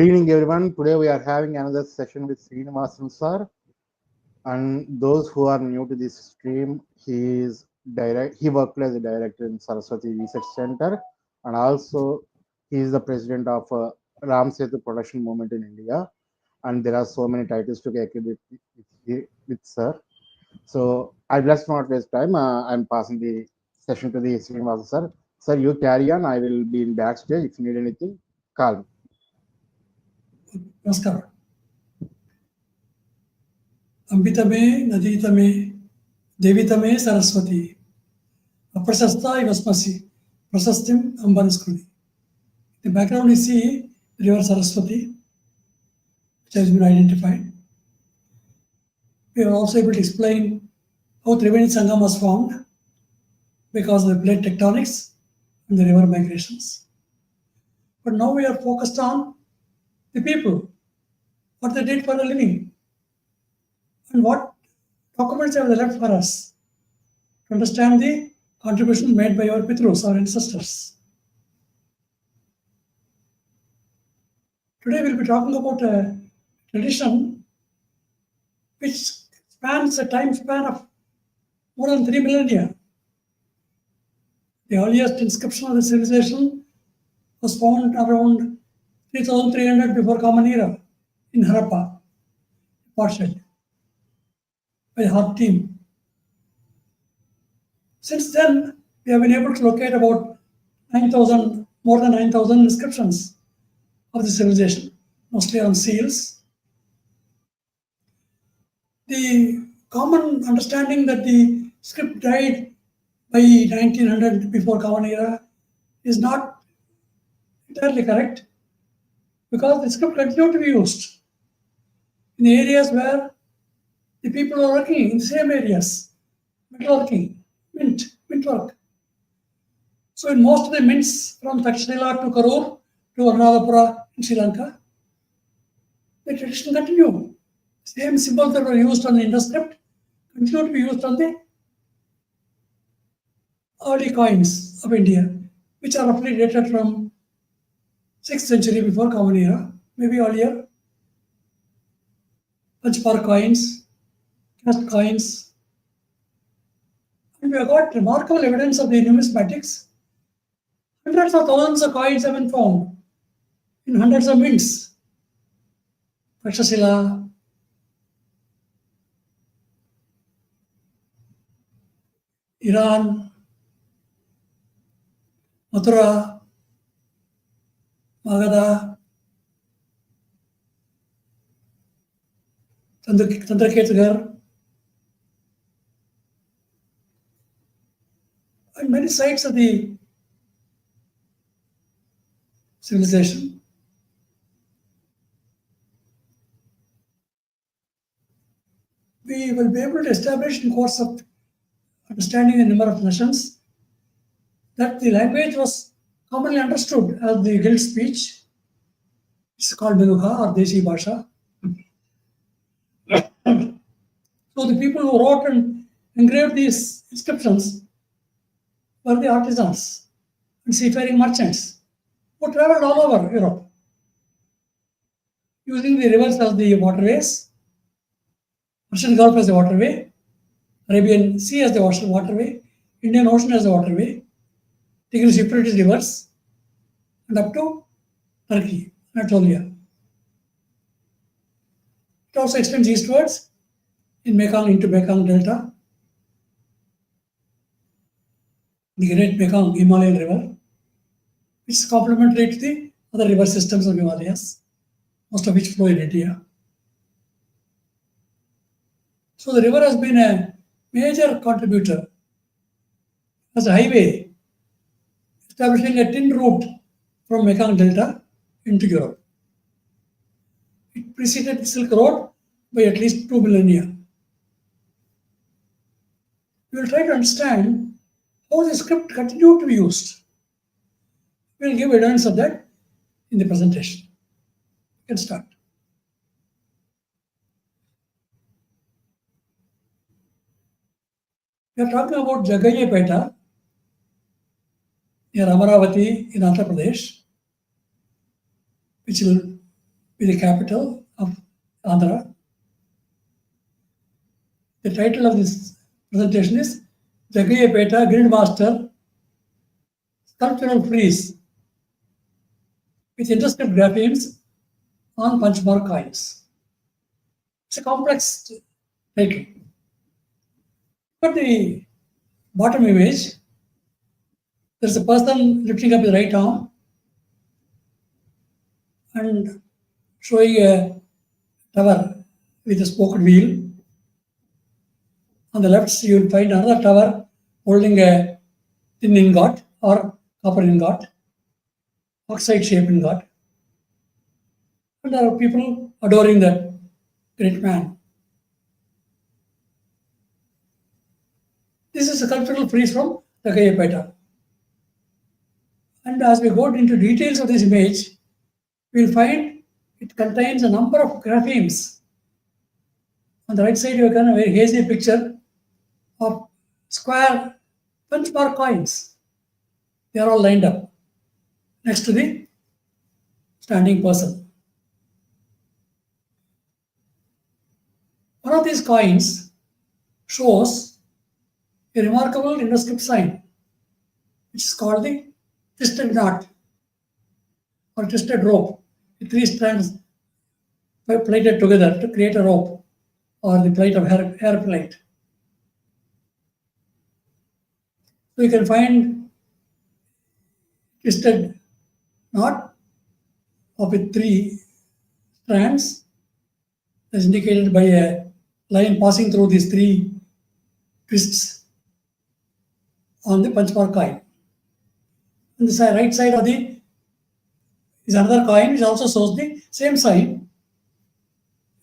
evening, everyone. Today we are having another session with Srinivasan sir. And those who are new to this stream, he worked as a director in Saraswati Research Center, and also he is the president of Ramasethu production movement in India. And there are so many titles to get with sir. So I'll just not waste time. I'm passing the session to the Srinivasan sir. Sir, you carry on. I will be in backstage. If you need anything, call me. नमस्कार. अंबितमे नदीतमे देवितमे Saraswati अप्रशस्ता इवस्मसि प्रशस्तिम अंबनुस्कृति. The background you see river Saraswati, which has been identified. We are also able to explain how Triveni Sangam was formed because of the plate tectonics and the river migrations. But now we are focused on the people, what they did for a living, and what documents have they left for us to understand the contribution made by our Pitrus, our ancestors. Today we'll be talking about a tradition which spans a time span of more than 3 millennia. The earliest inscription of the civilization was found around 3300 before Common Era in Harappa, Portrait, by the Hart team. Since then, we have been able to locate about 9,000, more than 9,000 inscriptions of the civilization, mostly on seals. The common understanding that the script died by 1900 before Common Era is not entirely correct, because the script continued to be used in the areas where the people are working, in the same areas, metalworking, mint work. So in most of the mints from Taksha to Karur to Anuradhapura in Sri Lanka, the tradition continued. Same symbols that were used on the Indus script continue to be used on the early coins of India, which are roughly dated from 6th century before Common Era, maybe earlier. Panchpar coins, cast coins. And we have got remarkable evidence of the numismatics. Hundreds of thousands of coins have been found in hundreds of mints. Takshashila, Iran, Mathura, Magadha, Chandraketagar, and many sites of the civilization. We will be able to establish in course of understanding a number of lessons that the language was commonly understood as the guild speech. It's called Menuha or Desi Bhasha. So the people who wrote and engraved these inscriptions were the artisans and seafaring merchants who traveled all over Europe, using the rivers as the waterways, Persian Gulf as the waterway, Arabian Sea as the waterway, Indian Ocean as the waterway, Tigris Euphrates rivers, and up to Turkey, Anatolia. It also extends eastwards in Mekong into Mekong Delta, the great Mekong Himalayan river, which is complementary to the other river systems of Himalayas, most of which flow in India. So the river has been a major contributor as a highway, establishing a tin route from Mekong Delta into Europe. It preceded the Silk Road by at least 2 millennia. We will try to understand how the script continued to be used. We will give evidence of that in the presentation. We can start. We are talking about Jaggayyapeta near Amaravati in Andhra Pradesh, which will be the capital of Andhra. The title of this presentation is Jaggayyapeta Grid Master Sculptural Frieze with induscript graphemes on punchmark coins. It's a complex title. But the bottom image, there's a person lifting up his right arm and showing a tower with a spoked wheel. On the left, you will find another tower holding a tin ingot or copper ingot, oxide shaped ingot. And there are people adoring that great man. This is a cultural frieze from Jaggayyapeta. And as we go into details of this image, we will find it contains a number of graphemes. On the right side, you have a very hazy picture of square punchmark coins. They are all lined up next to the standing person. One of these coins shows a remarkable induscript sign, which is called the twisted knot or twisted rope, with 3 strands plaited together to create a rope or the plate of hair plate. So you can find twisted knot with 3 strands as indicated by a line passing through these 3 twists on the punchmark coin. On the right side of the is another coin which also shows the same sign.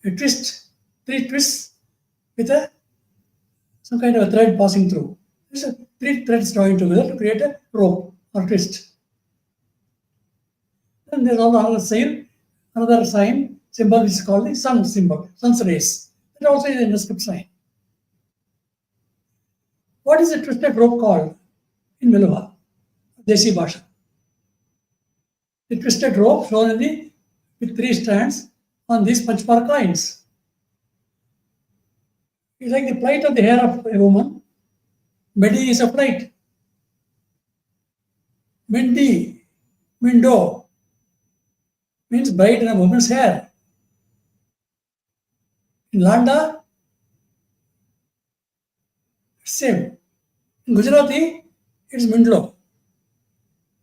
A twist, 3 twists with some kind of a thread passing through. There's 3 threads joined together to create a rope or twist. And there's also another sign symbol which is called the sun symbol, sun's rays. That also is an induscript sign. What is a twisted rope called in Meluva, Desi Bhasha? The twisted rope shown with 3 strands on these punchmark coins. It's like the plait of the hair of a woman. Medi is a plait. Mendi, Mindo means bride in a woman's hair. In Landa, it's same. In Gujarati, it's Mindlo.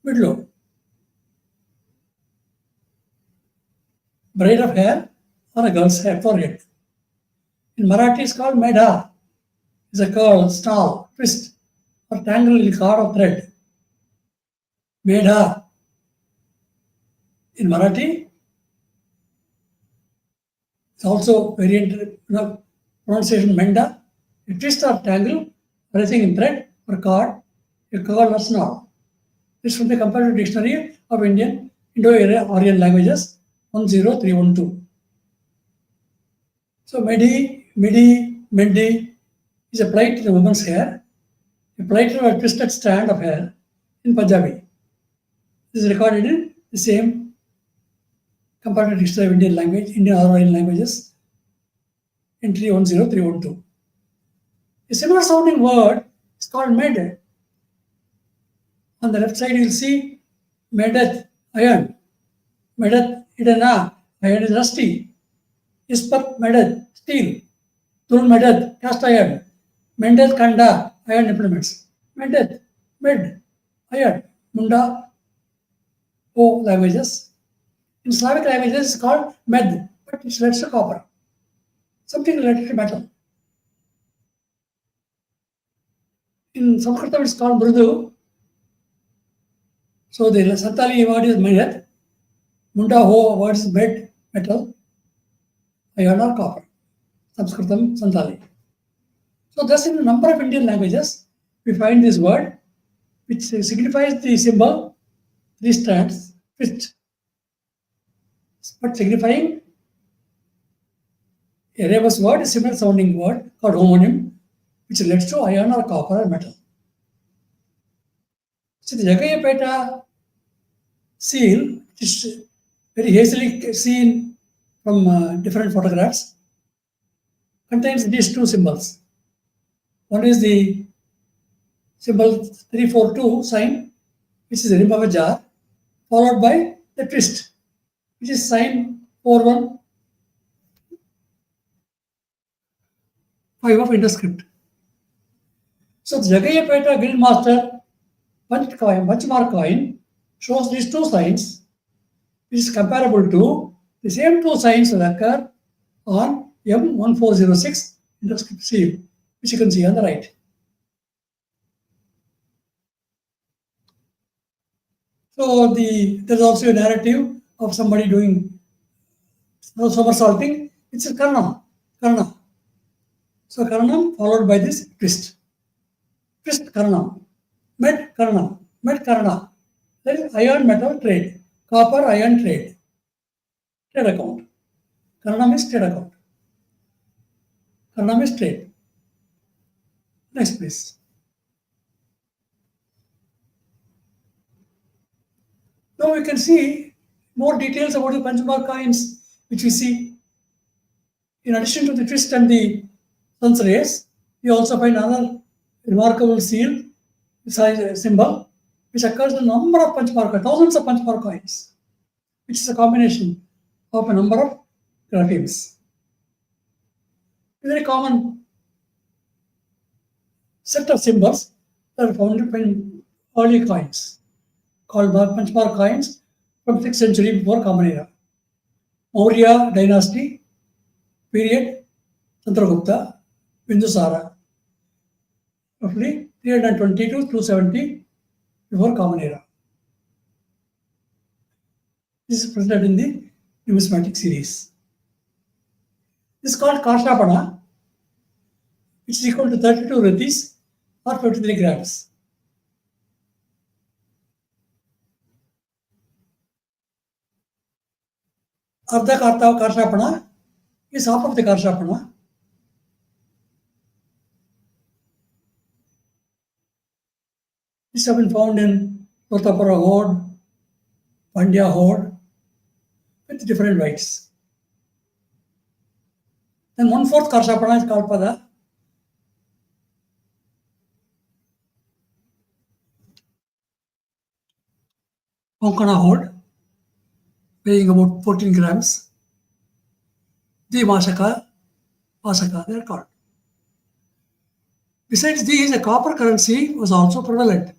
Midlo. Braid of hair or a girl's hair, forehead. In Marathi, it's called Medha. It's a curl, snarl, twist, or tangle in cord or thread. Medha. In Marathi, it's also variant pronunciation Menda, a twist or tangle arising in thread or cord, a curl or snarl. This is from the Comparative Dictionary of Indo-Aryan Languages 10312. So Medi, Mendi is a plait in a woman's hair, a plaited or twisted strand of hair in Punjabi. This is recorded in the same Comparative Dictionary of Indo-Aryan Languages, entry 10312. A similar sounding word is called med. On the left side, you will see medath, iron. Medath, idana, iron is rusty. Ispat medath, steel. Tul medath, cast iron. Mendath kanda, iron implements. Medath, med, iron. Munda, O languages. In Slavic languages, it's called med, but it's related to copper. Something related to metal. In Sanskrit, it's called mrudu. So the Santali word is medath. Munda ho word is med, metal. Iron or copper. Sanskritam, Santali. So thus in a number of Indian languages, we find this word which signifies the symbol 3 strands, twist, but signifying a rebus word, a similar sounding word called homonym, which relates to iron or copper or metal. So the Jaggayyapeta seal, which is very hazily seen from different photographs contains these two symbols. One is the symbol 342 sign, which is the rim of a jar, followed by the twist, which is sign 415 of indusscript. So the Jaggayyapeta Guild Master punchmark coin shows these two signs, which is comparable to the same two signs that occur on M1406 indusscript seal, which you can see on the right. So there's also a narrative of somebody doing somersaulting. It's a karnam. So karnam followed by this twist. Twist karnam. Med karnam. Med karna. That is iron metal trade. Copper iron trade. Trade account. Karnam is trade account. Karnam is trade. Next please. Now we can see more details about the punchmark coins, which we see. In addition to the twist and the sun's rays, we also find another remarkable seal, symbol, which occurs in a number of punchmark coins, thousands of punchmark coins, which is a combination of a number of graphemes. A very common set of symbols that are found in early coins, called punchmark coins from 6th century before Common Era. Maurya dynasty, period, Chandragupta, Bindusara, roughly 320 to 270 before Common Era. This is presented in the numismatic series. This is called Karshapana, which is equal to 32 ratis or 53 grams. Ardha Karshapana is half of the Karshapana. These have been found in Lotapura hoard, Pandya hoard, with different weights. Then 1/4 Karshapana is Kalpada. Konkana hoard, weighing about 14 grams. The Vasaka, they are called. Besides these, a copper currency was also prevalent,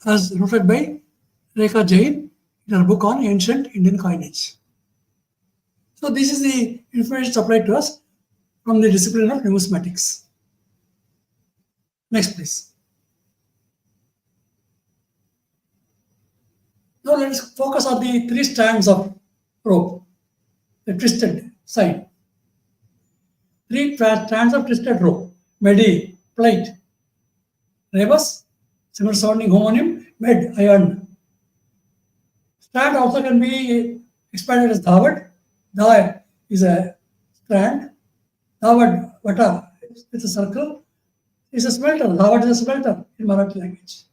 as noted by Rekha Jain in her book on ancient Indian coinage. So this is the information supplied to us from the discipline of numismatics. Next, please. Now let us focus on the 3 strands of rope, the twisted sign. 3 strands of twisted rope: medi, plate, rebus, similar sounding homonym, med, iron. Strand also can be expanded as dhavat. Dha is a strand. Dhavat, vata, it's a circle, is a smelter. Dhavat is a smelter in Marathi language.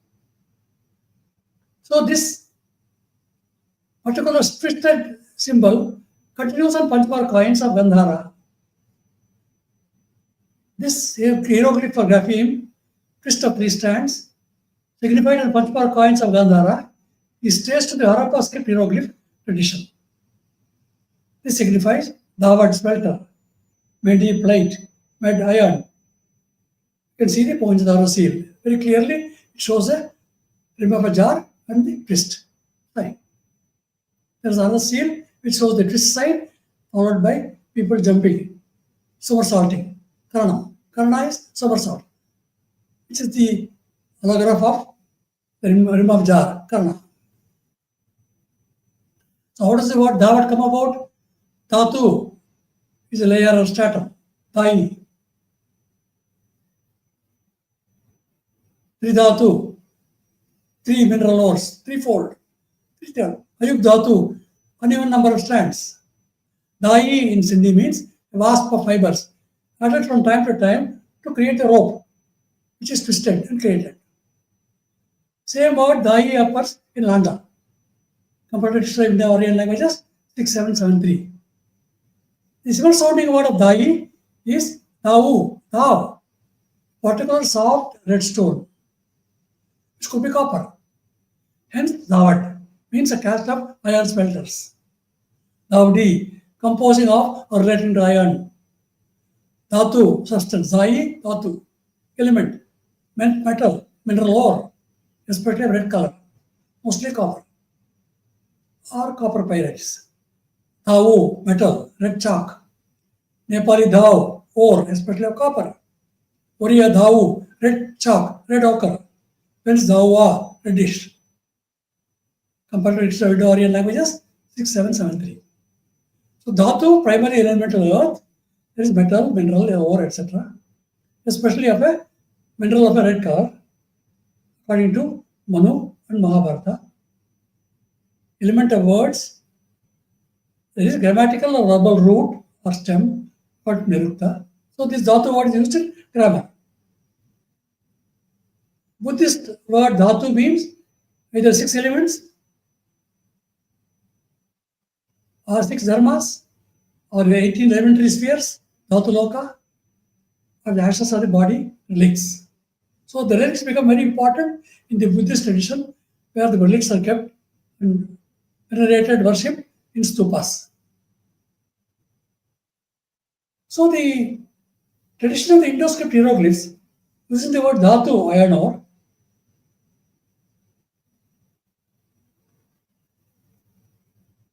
So this particular twisted symbol continues on punchmark coins of Gandhara. This hieroglyph or grapheme, twist of 3 strands, signified on punchmark coins of Gandhara, is traced to the Harappa script hieroglyph tradition. This signifies Dhavat smelter, Medi plate, Med iron. You can see the Poinjadara seal. Very clearly, it shows a rim of a jar and the twist sign. There is another seal which shows the twist sign, followed by people jumping, somersaulting. Karna. Karna is somersault, which is the holograph of the rim of jar, Karna. So how does the word Dhavat come about? Dhatu is a layer or stratum. Dhai. Tridhatu, 3 mineral ores, threefold. Ayuk Dhatu, uneven number of strands. Dai in Sindhi means a wasp of fibers added from time to time to create a rope, which is twisted and created. Same word Dai occurs in Landa. Comparative History of Indo-Aryan Languages, 6773. The similar sounding word of Dai is Dau, Dao, particular soft red stone, which could be copper. Hence, Dawat means a cast of iron smelters. Davdi, composing of or relating to iron. Dhatu, substance. Zai, Dhatu, element. Metal, mineral ore, respectively red color, mostly copper or copper pyrites. Dhau, metal, red chalk. Nepali Dhau, ore, especially of copper. Oriya Dhau, red chalk, red ochre. Hence Dhawa, reddish. Comparative History of Indo-Aryan Languages, 6773. So Dhatu, primary elemental earth, there is metal, mineral, ore, etc. Especially of a mineral of a red color, according to Manu and Mahabharata. Element of words, there is grammatical or verbal root or stem called nirukta. So this dhatu word is used in grammar. Buddhist word dhatu means either 6 elements or 6 dharmas or 18 elementary spheres, dhatu loka, or the ashes of the body, relics. So the relics become very important in the Buddhist tradition, where the relics are kept and venerated, worshipped in stupas. So the tradition of the induscript hieroglyphs, using the word dhatu, iron ore,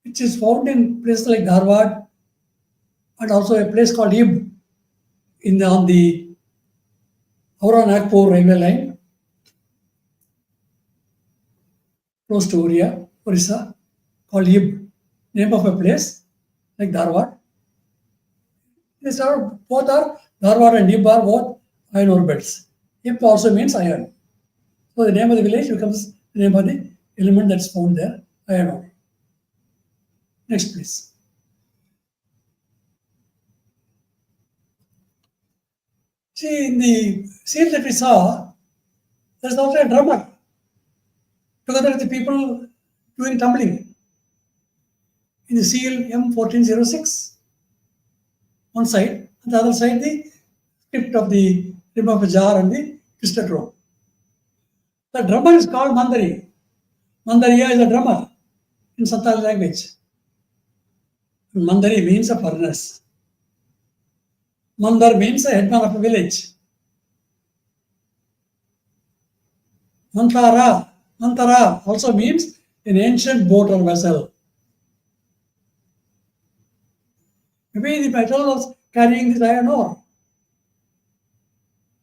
which is found in places like Dharwad and also a place called Ib on the Howrah-Nagpur railway line, close to Orissa, called Ib, name of a place like Dharwad. These are both are Dharwad and Ib are both iron ore belts. Ib also means iron. So the name of the village becomes the name of the element that's found there, iron ore. Next, please. See, in the scene that we saw, there's also a drummer, together with the people doing tumbling. In the seal M1406, one side, on the other side, the script of the rim of a jar and the twisted rope. The drummer is called Mandari. Mandariya is a drummer in Santali language. Mandari means a furnace. Mandar means a headman of a village. Mantara also means an ancient boat or vessel. Maybe the metal was carrying this iron ore.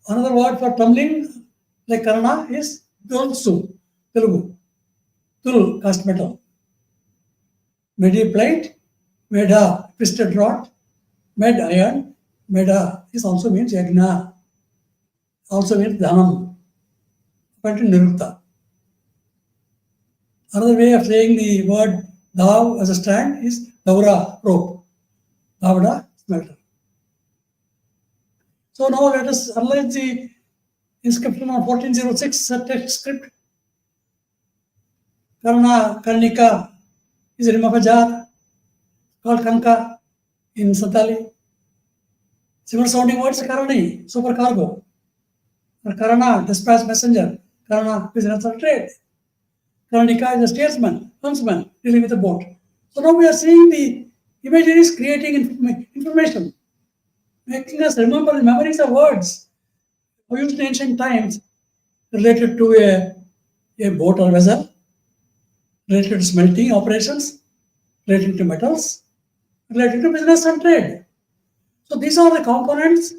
Another word for tumbling, like Kannada, is Tulsu, Telugu. Tul, cast metal. Medi plate, Meda, twisted rod, Med iron, Meda. This also means Yagna, also means Dhanam, according to Nirukta. Another way of saying the word Dhav as a stand is Daura, rope. Davada, smelter. So now let us analyze the inscription on 1406 text script. Karna, Karnika is a rim of a jar called Kanka in Santali. Similar sounding words Karani, supercargo. Or Karana, dispatch messenger. Karana, business or trade. Karnika is a statesman, huntsman, dealing with a boat. So now we are seeing the imagery is creating information, making us remember the memories of words used in ancient times related to a boat or vessel, related to smelting operations, related to metals, related to business and trade. So these are the components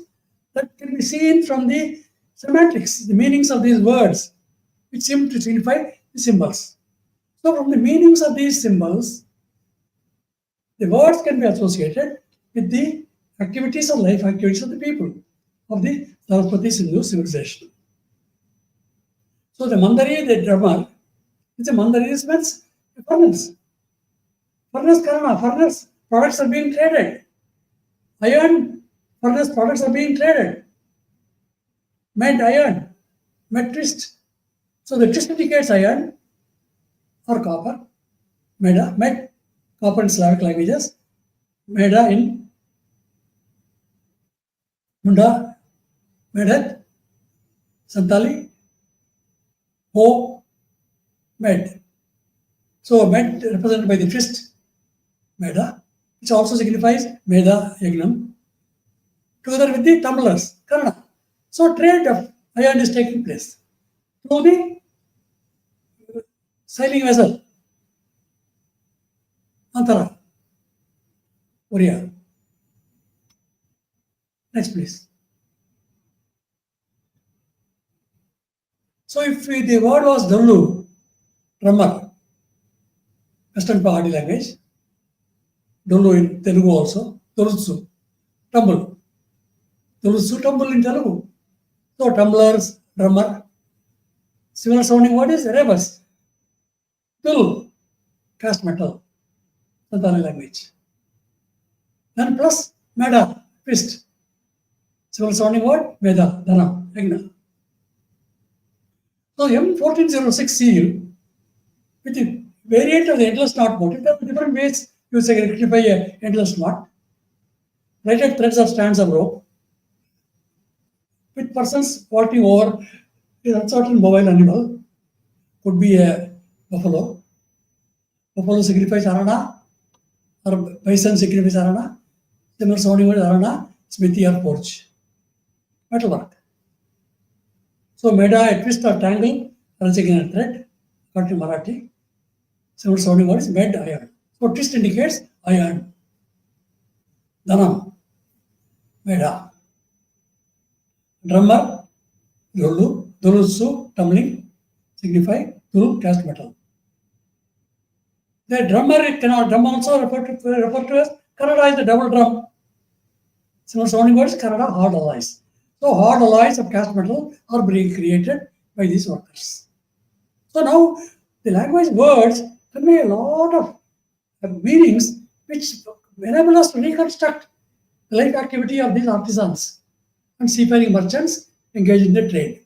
that can be seen from the semantics, the meanings of these words, which seem to signify the symbols. So from the meanings of these symbols, the words can be associated with the activities or life activities of the people of the Sarasvati-Sindhu civilization. So the Mandari, the drummer, is a Mandari means a furnace. Furnace Karana, furnace products are being traded. Iron, furnace products are being traded. Med iron, med twist. So the twist indicates iron or copper. Meda, Med, Copper and Slavic languages, Meda in Munda, Medet, Santali, Ho, Med. So Med represented by the fist, Meda, which also signifies Meda Yagnam, together with the tumblers, Kannada. So trade of iron is taking place through the sailing vessel, Antara, Oriya. Next, please. So if the word was Dallu, drummer, Western Pahadi language, Dallu in Telugu also, Dolutsu, tumble. Dolutsu, tumble in Telugu. So tumblers, drummer. Similar sounding word is rebus. Dul, cast metal, Santali language. Then plus Meda, fist. Similar sounding word, Meda, Dana, Yagna. So M1406 seal, with the variant of the endless knot motif, there are different ways you rectify a endless knot. Braided threads or strands of rope, with persons walking over an uncertain mobile animal, could be a buffalo. Buffalo signifies arana, or bison signifies arana. Similar sounding word arana, smithy or porch. Metalwork. So Meda, a twist or tangle, runs in a thread, according to Marathi. Similar sounding word is med iron. So twist indicates iron. Dhanam, Meda. Drummer, Dolu, Dolutsu, tumbling, signify Dulu, cast metal. The drummer cannot, drum also referred to as Kannada is the double drum. Similar sounding words, Kannada, hard alloys. So hard alloys of cast metal are being created by these workers. So now the language words convey a lot of meanings which enable us to reconstruct the life activity of these artisans and seafaring merchants engaged in the trade.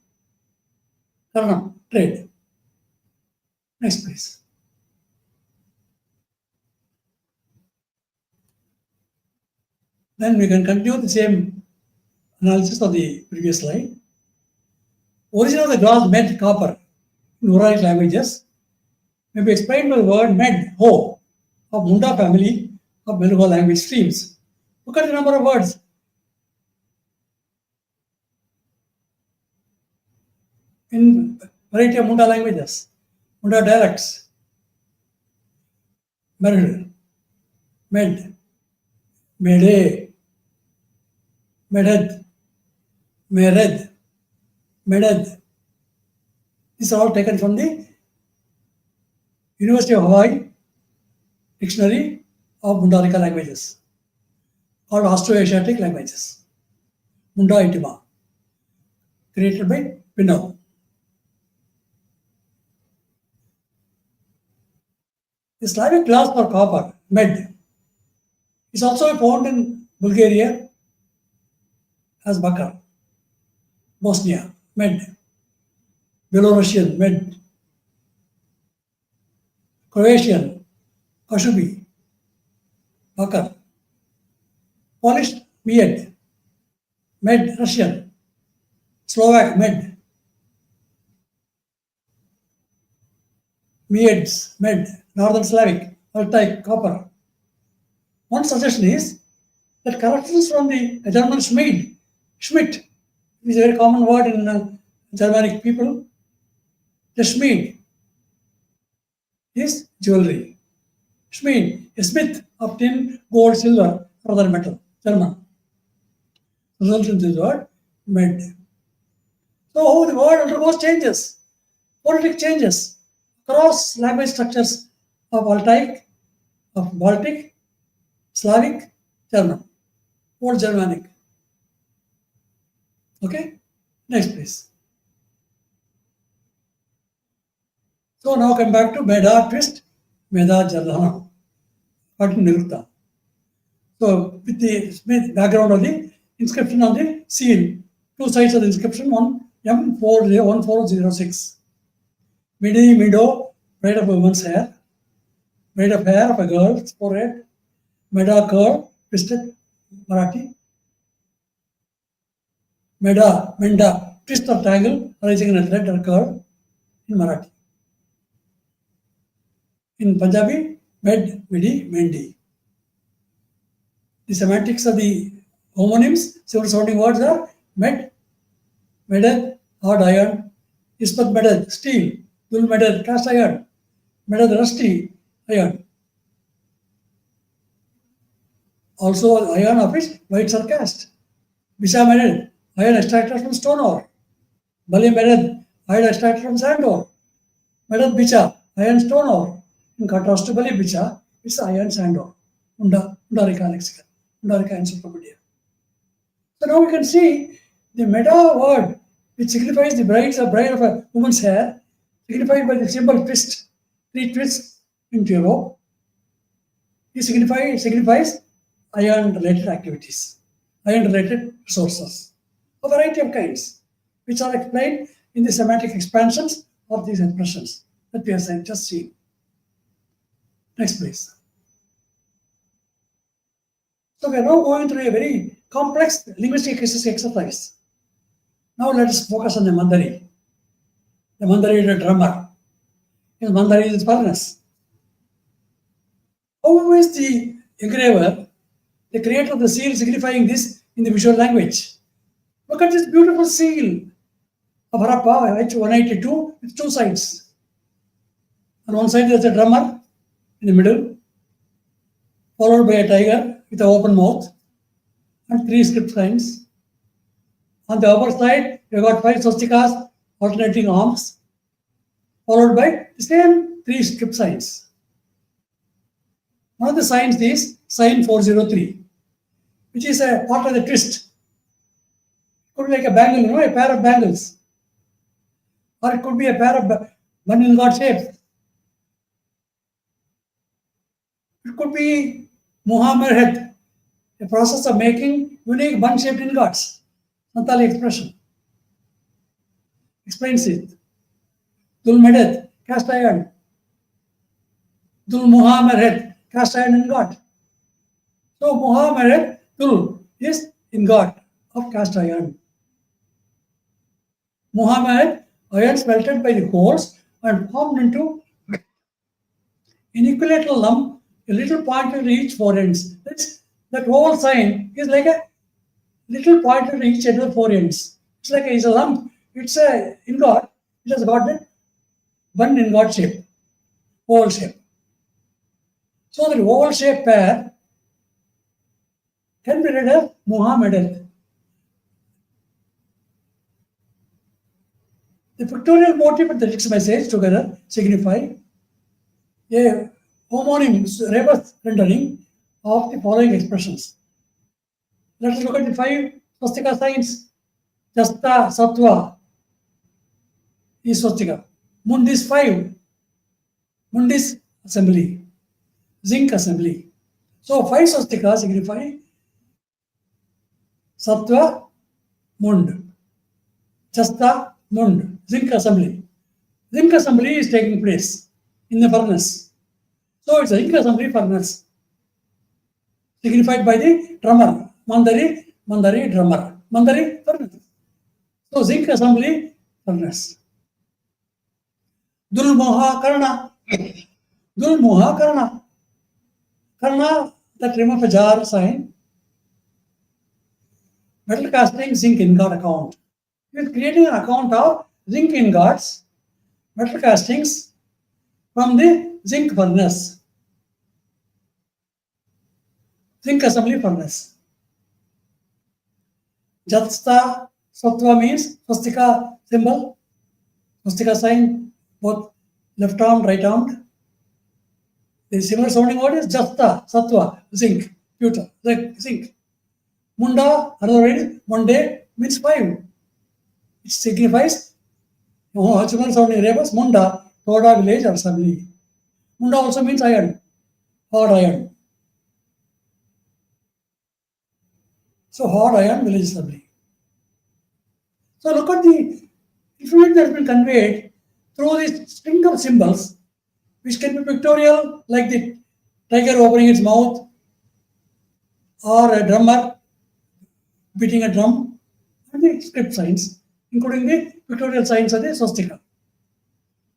Karanam, trade. Next, please. Then we can continue the same analysis of the previous slide. Origin of the glass med copper in Uralic languages may be explained by the word med, ho, of Munda family of Meluga language streams. Look at the number of words. In variety of Munda languages, Munda dialects. Merid, med, mede, meded, mered, meded. These are all taken from the University of Hawaii Dictionary of Mundarica languages, called Austroasiatic languages. Munda Intima, created by Pinot. The Slavic glass for copper, med, is also found in Bulgaria as bakar, Bosnia, med, Belarusian, med, Croatian, Kashubi, bakar, Polish, mied, med, Russian, Slovak, med, Mieds, med, Northern Slavic, Altaic, copper. One suggestion is that corruptions from the German Schmidt is a very common word in Germanic people. The Schmied is jewelry. Schmied, a smith of tin, gold, silver, or other metal, German. Results in this word, med. So the word undergoes changes, phonetic changes across language structures of Altaic, of Baltic, Slavic, German, Old Germanic. Okay, next please. So now come back to Meda twist, Meda Jalhana, Nirukta. So with the background of the inscription on the seal, two sides of the inscription on M1406. Midi Mido, pride of women's hair. braid of hair of a girl's forehead, meda curl, twisted, Marathi. Menda, twist or tangle arising in a thread or curve in Marathi. In Punjabi, med, midi, mendi. The semantics of the homonyms, several sounding words are med, medad, hard iron, ispat medad, steel, dul medad, cast iron, medad, rusty iron. Also, iron of which whites are cast. Bisa medad, iron extracted from stone ore. Bali medad, iron extracted from sand ore. Medad bicha, iron stone ore. In contrast to Bali bicha, it's iron sand ore. Undarika lexicon, Undarika encyclopedia. So now we can see the meta word, which signifies the bride of a woman's hair, signified by the symbol twist, 3 twists into a rope. It signifies iron-related activities, iron-related resources, a variety of kinds, which are explained in the semantic expansions of these expressions that we have just seen. Next, please. So we are now going through a very complex linguistic exercise. Now let us focus on the Mandari. The Mandari is a drummer. His Mandari is furnace. How is the engraver, the creator of the seal, signifying this in the visual language? Look at this beautiful seal of Harappa, H182, with 2 sides. On one side, there's a drummer in the middle, followed by a tiger with an open mouth and 3 script signs. On the upper side, you've got 5 swastikas, alternating arms, followed by the same 3 script signs. One of the signs is sign 403, which is a part of the twist. It could be like a bangle, a pair of bangles. Or it could be a pair of bundle god shape. It could be Muhammed, a process of making unique bun-shaped ingots. Santali expression explains it. Dul Medet, cast iron. Dul Muhammed, cast iron ingot. So Muhammed, Dul is ingot of cast iron. Muhammad, iron smelted by the holes and formed into an equilateral lump, a little pointer to each 4 ends. That whole sign is like a little pointer to each end of 4 ends. It's a lump. It's a ingot. It has got that one ingot shape, oval shape. So the oval shape pair can be read as Muhammadan. The pictorial motif and the text message together signify a homonym rebus rendering of the following expressions. Let us look at the 5 swastika signs. Jasta, Sattva is swastika. Mundis 5. Mundis assembly. Zinc assembly. So 5 swastikas signify Sattva, Mund. Jasta, Mund. Zinc assembly. Zinc assembly is taking place in the furnace. So it's a zinc assembly furnace, signified by the drummer. Mandari, drummer. Mandari, furnace. So zinc assembly furnace. Dul Moha Karna. Dul Moha Karna. Karna, that rim of a jar sign. Metal casting zinc ingot account. We are creating an account of zinc ingots, metal castings from the zinc furnace. Zinc assembly furnace. Jatsta Sattva means swastika symbol, swastika sign, both left armed, right armed. The similar sounding word is Jasta, Sattva, zinc, pewter, zinc. Munda, another word, Monday means 5. It signifies similar sounding rebus, Munda, Toda village or assembly. Munda also means iron, hard iron. So hard iron village assembly. So look at the information that has been conveyed through this string of symbols which can be pictorial, like the tiger opening its mouth, or a drummer beating a drum, and the script signs, including the pictorial signs of the swastika.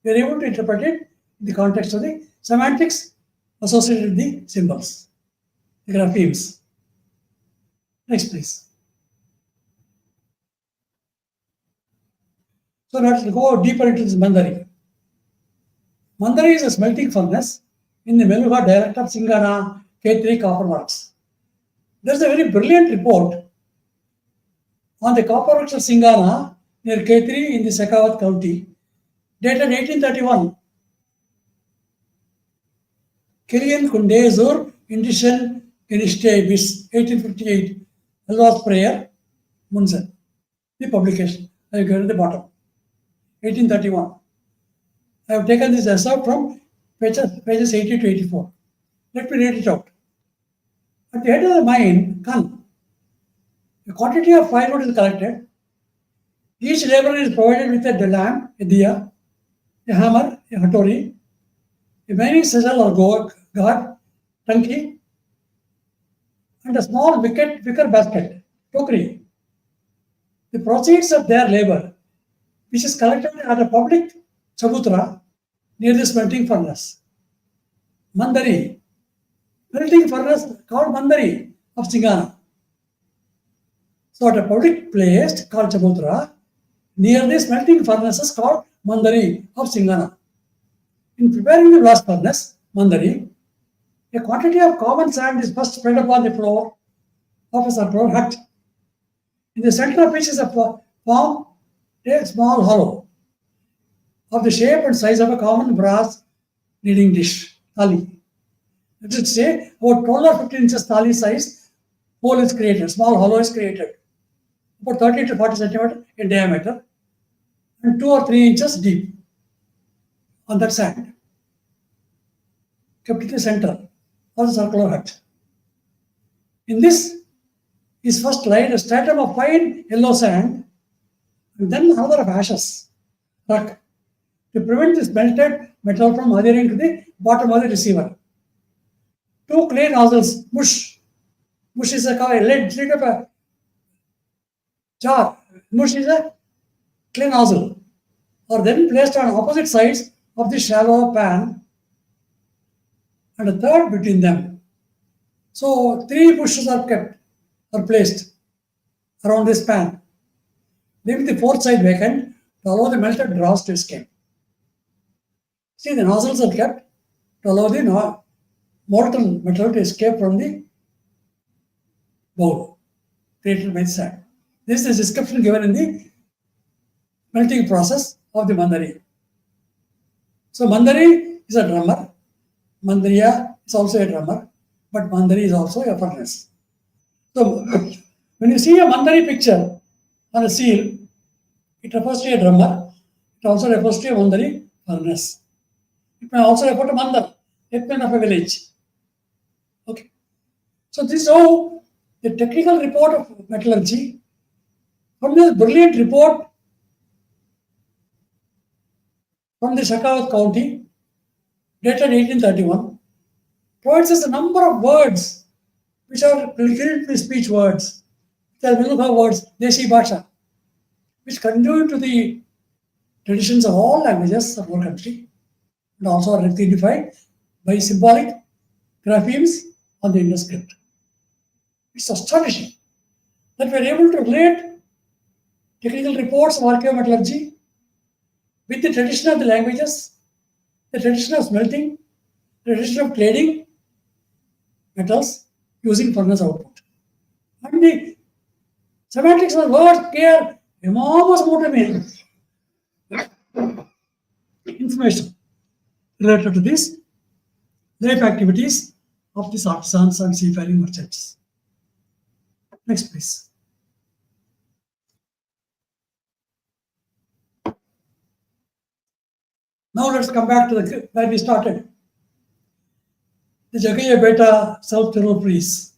We are able to interpret it in the context of the semantics associated with the symbols, the graphemes. Next, please. So let's go deeper into this Mandari. Mandari is a smelting furnace in the Meluha dialect of Singana K3 copper works. There's a very brilliant report on the copper works of Singana near K3 in the Shekhawat county, dated 1831. Kilian Kundezur Indishan Iniste bis 1858. Elwas Prayer Munzen. The publication. I have given at the bottom. 1831. I have taken this excerpt from pages 80 to 84. Let me read it out. At the head of the mine, Kan, a quantity of firewood is collected. Each laborer is provided with a lamp, a diya, a hammer, a hattori, a mining chisel or guard, tanki, and a small wicker basket, tokri. The proceeds of their labor, which is collected at a public chabutra near the smelting furnace. Mandari, smelting furnace called Mandari of Singana. So at a public place called chabutra near the smelting furnaces called Mandari of Singana. In preparing the blast furnace, Mandari, a quantity of common sand is first spread upon the floor of a circular hut. In the center of which is formed a small hollow of the shape and size of a common brass kneading dish, thali. Let us say about 12 or 15 inches thali size hole is created, small hollow is created, about 30 to 40 centimeters in diameter and 2 or 3 inches deep on that sand, kept in the center of the circular hut. In this is first laid a stratum of fine yellow sand and then another of ashes, rock, to prevent this melted metal from adhering to the bottom of the receiver. 2 clay nozzles, mush. Mush is a lid of a jar. Mush is a clay nozzle, are then placed on opposite sides of the shallow pan and a third between them. So 3 bushes are placed around this pan, leaving the fourth side vacant to allow the melted dross to escape. See, the nozzles are kept to allow the molten metal to escape from the bowl created by the sand. This is the description given in the melting process of the Mandari. So Mandari is a drummer, Mandariya is also a drummer, but Mandari is also a furnace. So when you see a Mandari picture on a seal, it refers to a drummer, it also refers to a Mandari furnace. It may also refer to Mandar, headman of a village. Okay. So this is how the technical report of metallurgy, from this brilliant report from the Shekhawat county, dated 1831, provides us a number of words which are gilded speech words, which are Meluha words, Desi Bhasha, which contribute to the traditions of all languages of our country and also are rectified by symbolic graphemes on the Indus script. It's astonishing that we are able to relate technical reports of archaeometallurgy with the tradition of the languages, the tradition of smelting, the tradition of cladding metals using furnace output. And the semantics of words care enormous amount of information related to these life activities of these artisans and seafaring merchants. Next, please. Now let's come back to where we started. The Jaggayyapeta self-terror priest,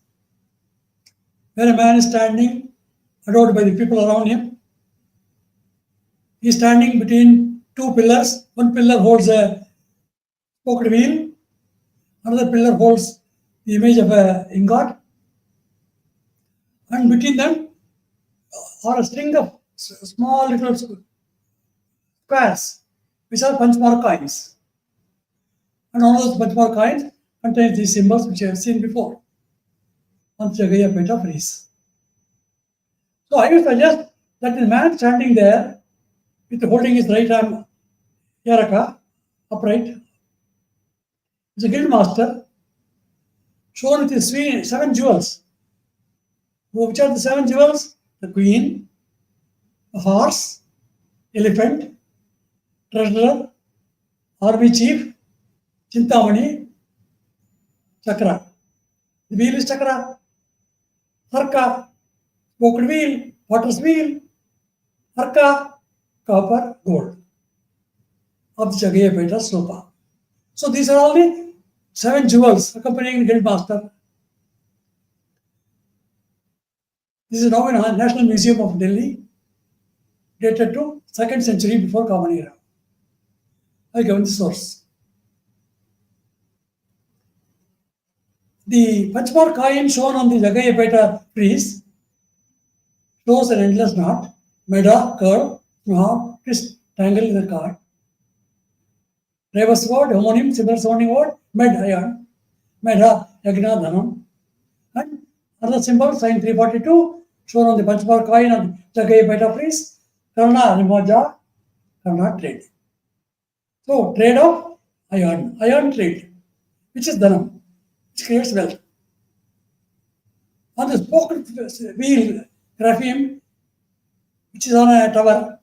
where a man is standing, adored by the people around him. He is standing between 2 pillars. One pillar holds a spoked wheel. Another pillar holds the image of a ingot, and between them are a string of small little squares, which are punchmark coins. And all those punchmark coins contain these symbols which I have seen before on Jaggayyapeta frieze. So I would suggest that the man standing there with holding his right arm yaraka upright is a guild master shown with his 7 jewels. Which are the 7 jewels? The queen, the horse, elephant, treasurer, army chief, Chintamani, chakra. The wheel is chakra. Harka, spoked wheel, potter's wheel, harka, copper, gold of the Jaggayyapeta slopa. So these are all the 7 jewels accompanying the guild master. This is now in the National Museum of Delhi, dated to 2nd century before Common Era. I given the source. The punchmark coin shown on the Jaggayyapeta frieze shows an endless knot, meda, curve, knot, twist, tangle in the card. Reverse word, homonym, similar sounding word, med, iron, meda, yagna, dhanam, and other symbol, sign 342, shown on the punchmark coin on the Jaggayyapeta frieze, karna, rimoja, karna, trade. So, trade of iron trade, which is dhanam, which creates wealth. On the spoked wheel grapheme, which is on a tower,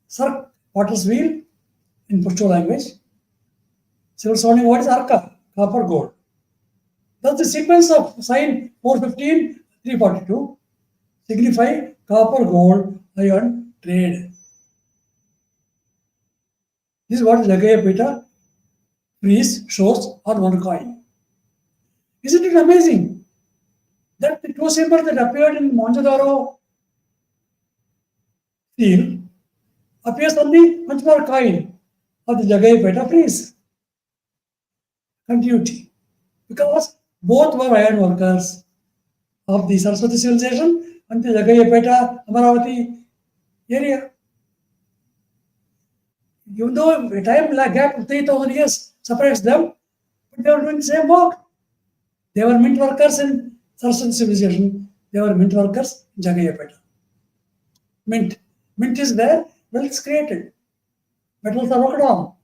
Sark, potter's wheel in Pashto language. Civil sounding word is arka, copper, gold. Thus the sequence of sign 415, 342 signify copper, gold, iron trade. This is what Jaggayyapeta frieze shows on one coin. Isn't it amazing that the 2 symbols that appeared in Mohenjo-daro steel appears on the punchmark coin of the Jaggayyapeta frieze? Continuity. Because both were iron workers of the Saraswati civilization and the Jaggayyapeta Amaravati area. Even though a time gap of 3,000 years separates them, but they were doing the same work. They were mint workers in Saraswati civilization. They were mint workers in Jaggayyapeta. Mint. Mint is where wealth is created. Metals are worked on.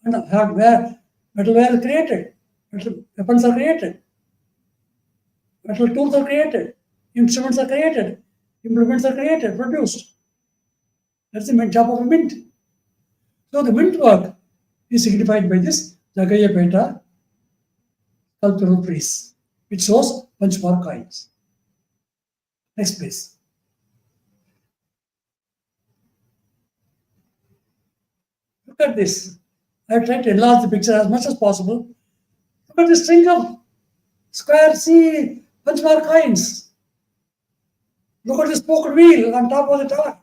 And where metalware is created. Metal weapons are created. Metal tools are created. Instruments are created. Implements are created, produced. That's the job of a mint. So the mint work is signified by this Jaggayyapeta sculptural frieze, which shows punchmark coins. Next, please. Look at this. I have tried to enlarge the picture as much as possible. Look at this string of square C punchmark coins. Look at this spoked wheel on top of the tower.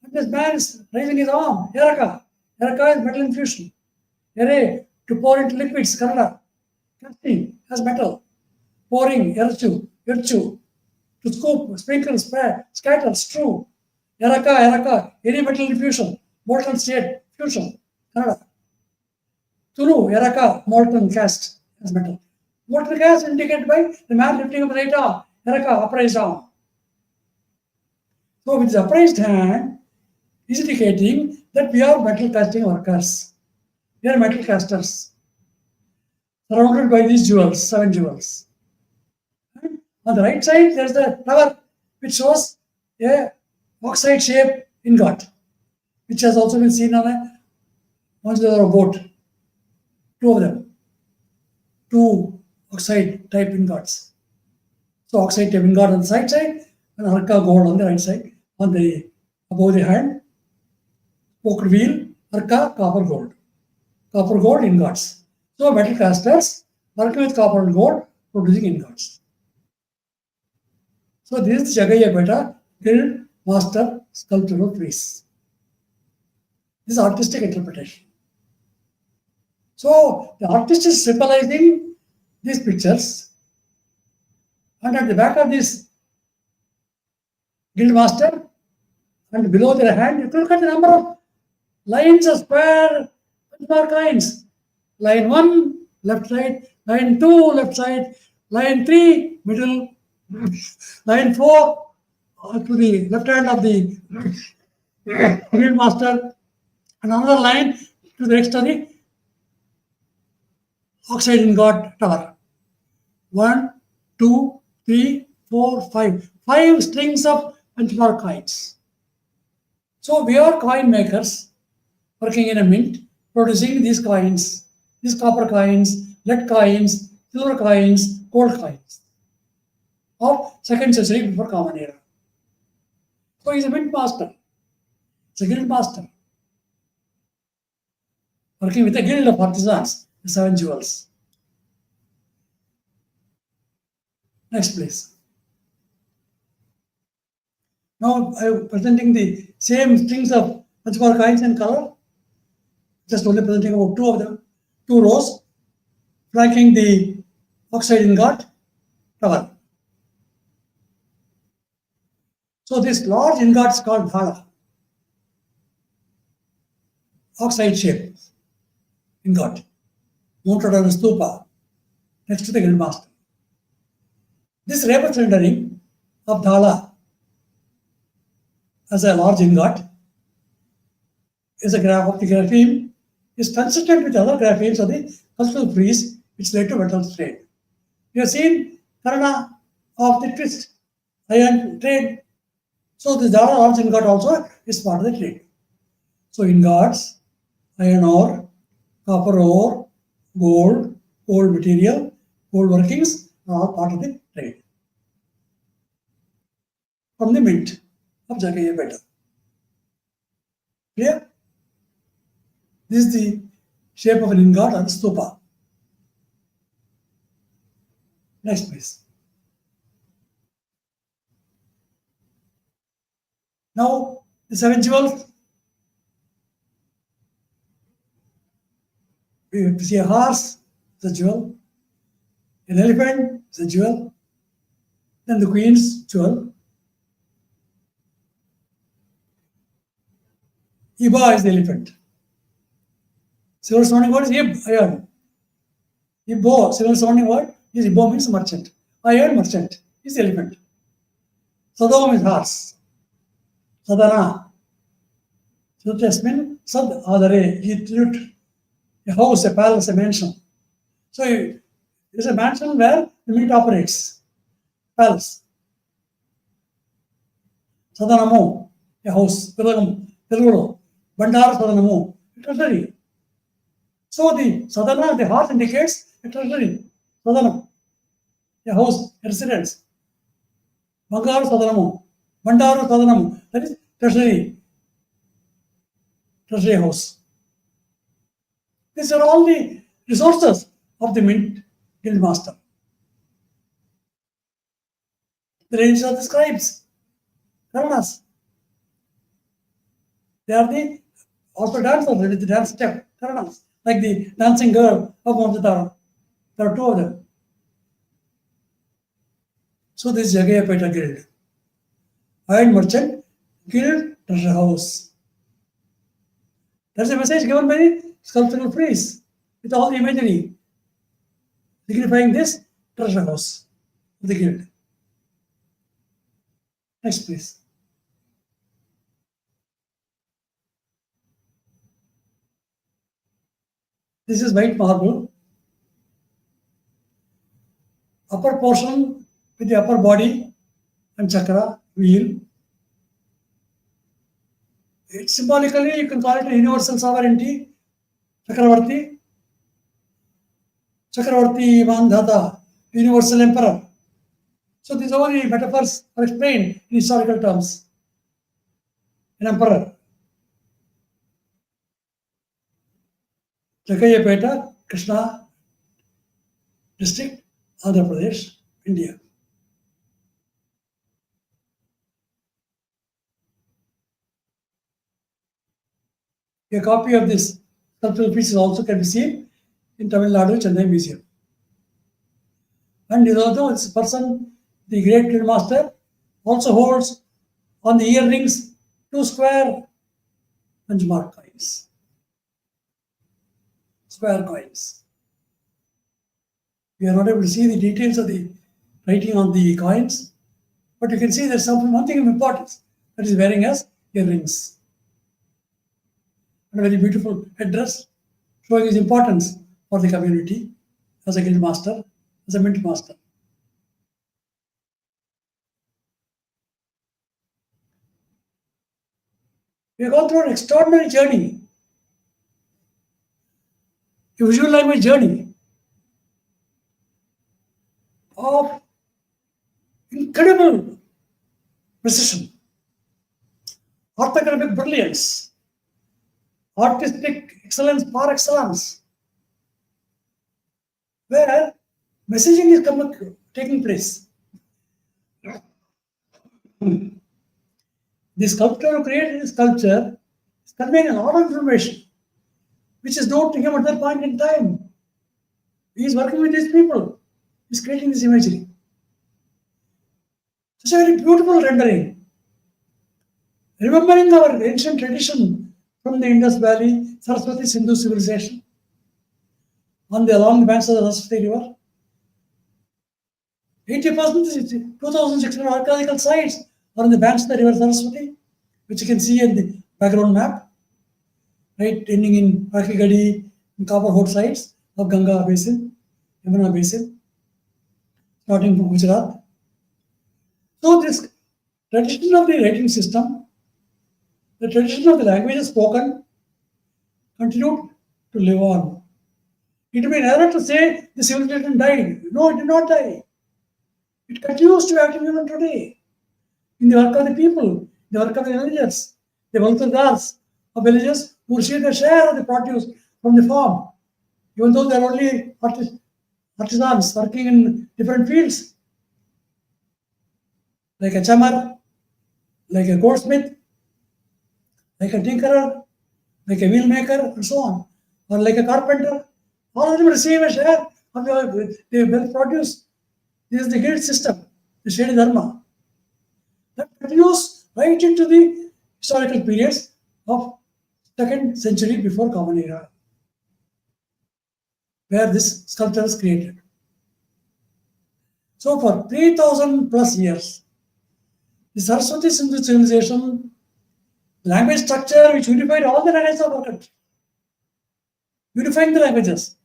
And this man is raising his arm. Yaraka. Yaraka is metal infusion. Yare, to pour into liquids, Kannada. Casting has metal. Pouring, yarchu. To scoop, sprinkle, scatter, strew. Yaraka, any metal infusion. Molten state, fusion, Kannada. Turu, yaraka, molten cast as metal. Molten cast indicated by the man lifting up the right arm. Yaraka, upraised arm. So with the upraised hand, is indicating that we are metal casting workers. We are metal casters. Surrounded by these jewels, 7 jewels. And on the right side, there is the tower which shows a oxide shaped ingot, which has also been seen on a Mohenjo-daro boat. 2 of them. 2 oxide type ingots. So oxide type ingot on the side and harka gold on the right side, on the above the hand. Spoked wheel, harka, copper gold. Copper gold ingots. So metal casters working with copper and gold producing ingots. So this is Jaggayyapeta guild master sculptural frieze. This is artistic interpretation. So the artist is symbolizing these pictures, and at the back of this guild master and below their hand, you can look at the number of lines of square benchmark lines. Line 1, left side, line 2, left side, line 3, middle, line 4, to the left hand of the guild master, and another line to the next to the oxide ingot tower. 1, 2, 3, 4, 5. 5 strings of benchmark coins. So we are coin makers working in a mint, producing these coins, these copper coins, lead coins, silver coins, gold coins of 2nd century before Common Era. So he's a mint master. It's a guild master working with a guild of artisans, the 7 jewels. Next, please. Now I'm presenting the same strings of benchmark coins in color. Just only presenting about 2 of them, 2 rows, flanking the oxide ingot tower. So this large ingot is called dhala, oxide shape ingot, mounted on a stupa next to the guild master. This rebus rendering of dhala as a large ingot is a graph of the grapheme, is consistent with other graphemes of the cultural frieze which led to metal trade. We have seen Kannada of the twist iron trade. So the dhala large ingot also is part of the trade. So ingots, iron ore, copper ore, gold, gold material, gold workings are all part of the trade. From the mint of Jaggayyapeta. Clear? This is the shape of an ingot on stupa. Next, please. Now, the 7 jewels. We have to see a horse, the jewel. An elephant, the jewel. Then the queen's jewel. Iba is the elephant. Silver sounding word is Ib, iron. Ibo, silver sounding word is Ibo means merchant. Iron merchant is the elephant. Sadam is horse. Sadana. So just mean Sad Adare, a house, a palace, a mansion. So it is a mansion where the mint operates. Palace. Sadanamu, a house. Telugu. Bandar Sadanamu, a treasury. So the Sadana, the horse indicates a treasury. Sadanam, a house, a residence. Bangaru Sadanamu, Bandaru Sadanamu, that is treasury. Treasury house. These are all the resources of the mint guild master. The range of the scribes, Karanas. They are the also dancers with the dance step, Karanas, like the dancing girl of Mamjatara. There are 2 of them. So this is Jaggayyapeta guild. Iron merchant guild treasure house. That's a message given by the sculptural frieze with all the imagery signifying this treasure house of the guild. Next, please. This is white marble. Upper portion with the upper body and chakra, wheel. It symbolically, you can call it a universal sovereignty, Chakravarti. Chakravarti, Mandhata, universal emperor. So these all the metaphors are explained in historical terms. An emperor. Jaggayyapeta, Krishna district, Andhra Pradesh, India. A copy of this sculptural piece also can be seen in Tamil Nadu, Chennai Museum. And although this person, the great master, also holds on the earrings 2 square benchmark coins. Square coins. We are not able to see the details of the writing on the coins, but you can see there's one thing of importance that is wearing as earrings. And a very beautiful headdress showing his importance for the community as a guild master, as a mint master. We have gone through an extraordinary journey, a visual language journey of incredible precision, orthographic brilliance, artistic excellence par excellence, where messaging is taking place. The sculptor who created this sculpture is conveying a lot of information which is known to him at that point in time. He is working with these people. He is creating this imagery. It's a very beautiful rendering. Remembering our ancient tradition from the Indus Valley, Sarasvati-Sindhu civilization, along the banks of the Saraswati River. 80%, 2,600 archaeological sites are on the banks of the river Saraswati, which you can see in the background map, right, ending in Rakigadi and Copperhode sites of Ganga Basin, Yamuna Basin, starting from Gujarat. So this tradition of the writing system, the tradition of the languages spoken, continued to live on. It would be an error to say the civilization died. No, it did not die. It continues to be active even today. In the work of the people, the work of the villagers, the Valthagars of villages who receive their share of the produce from the farm, even though they are only artisans working in different fields, like a chamar, like a goldsmith, like a tinkerer, like a wheel maker, and so on, or like a carpenter. All of them receive a share of the wealth produce. This is the guild system, the Shri Dharma. That continues right into the historical periods of 2nd century before Common Era, where this sculpture is created. So for 3,000 plus years, the Saraswati-Sindhu civilization, language structure which unified all the languages of our country, unifying the languages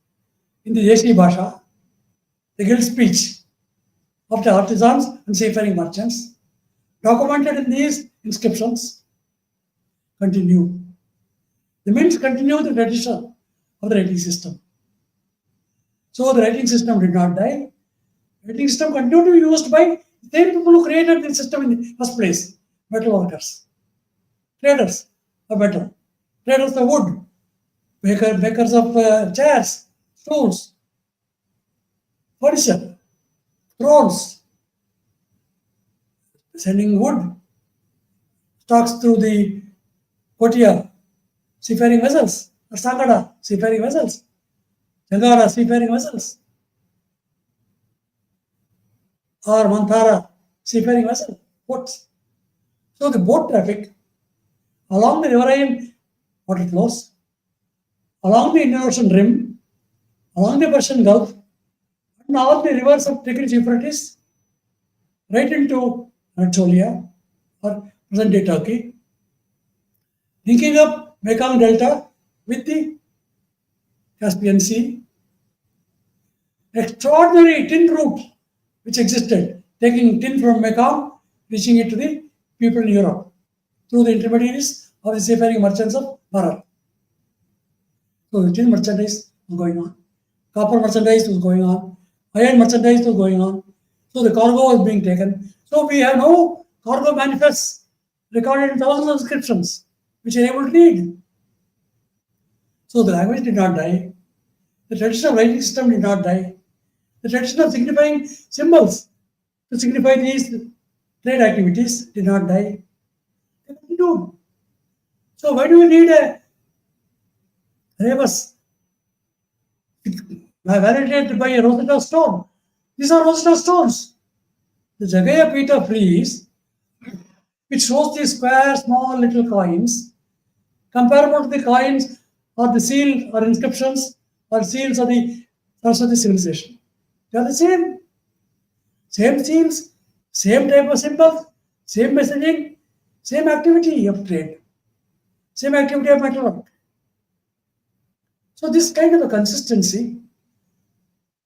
in the Deshi Bhasha, the guild speech of the artisans and seafaring merchants, documented in these inscriptions, continue. The mints continue the tradition of the writing system. So the writing system did not die. The writing system continued to be used by the same people who created the system in the first place, metal workers, traders of metal, traders of wood, makers of chairs, stools, furniture, thrones, sending wood, stocks through the Kotia, seafaring vessels, or Sangada, seafaring vessels, Jagara, seafaring vessels, or Manthara, seafaring vessel, boats. So the boat traffic along the riverine water flows, along the Indian Ocean rim, along the Persian Gulf, and all the rivers of Tigris, Euphrates, right into Anatolia, or present-day Turkey, linking up Mekong Delta with the Caspian Sea. Extraordinary tin route which existed, taking tin from Mekong, reaching it to the people in Europe through the intermediaries of the seafaring merchants of Bharat. So the tin merchandise was going on, copper merchandise was going on, iron merchandise was going on. So the cargo was being taken. So we have now cargo manifests recorded in thousands of inscriptions which are able to read. So the language did not die. The tradition of writing system did not die. The tradition of signifying symbols to signify these trade activities did not die. They continued. So why do we need a rebus validated by a Rosetta Stone. These are Rosetta Stones. The Jaggayyapeta frieze, which shows these square, small, little coins, comparable to the coins or the seal or inscriptions or seals of the Saraswati civilization. They are the same. Same seals, same type of symbols, same messaging, same activity of trade, same activity of metalwork. So this kind of a consistency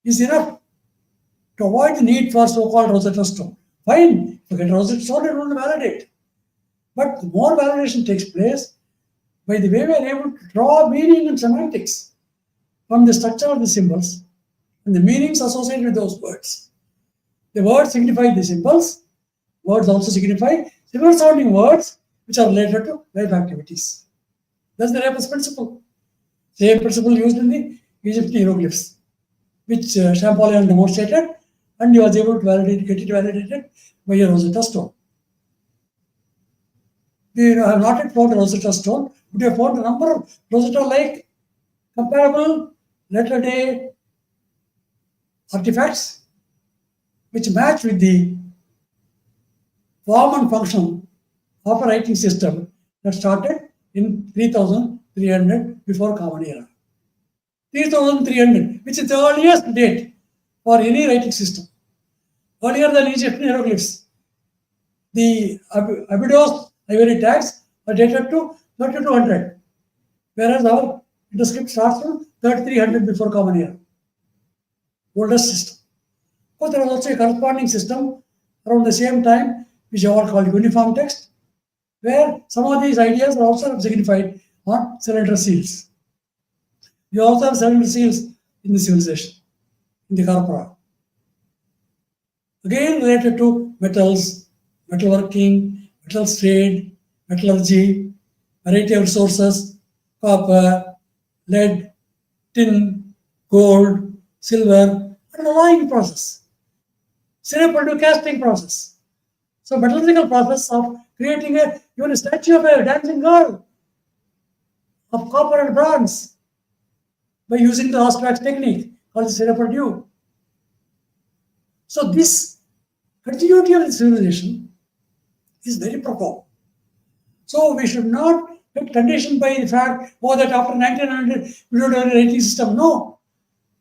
is enough to avoid the need for so-called Rosetta Stone. Fine, if you get Rosetta Stone, it will validate. But more validation takes place by the way we are able to draw meaning and semantics from the structure of the symbols and the meanings associated with those words. The words signify the symbols. Words also signify similar sounding words which are related to life activities. That's the Rebus principle. Same principle used in the Egyptian hieroglyphs, which Champollion demonstrated, and he was able to get it validated by a Rosetta Stone. We have not yet found a Rosetta Stone, but we have found a number of Rosetta-like comparable letter-day artifacts which match with the form and function of a writing system that started in 3300 before Common Era. 3300, which is the earliest date for any writing system. Earlier than Egyptian hieroglyphs. The Abydos ivory tags are dated to 3200, whereas our induscript starts from 3300 before Common Era. Oldest system. Of course, there was also a corresponding system around the same time, which are all called uniform text, where some of these ideas are also signified on cylinder seals. We also have cylinder seals in the civilization, in the corpora. Again, related to metals, metalworking, metals trade, metallurgy, variety of resources, copper, lead, tin, gold, silver, and alloying process. Cerebral casting process. So metallurgical process of creating even a statue of a dancing girl of copper and bronze by using the Ostrax technique called the cerebral. So this continuity of the civilization is very profound. So we should not get conditioned by the fact, that after 1900 we don't have a writing system. No,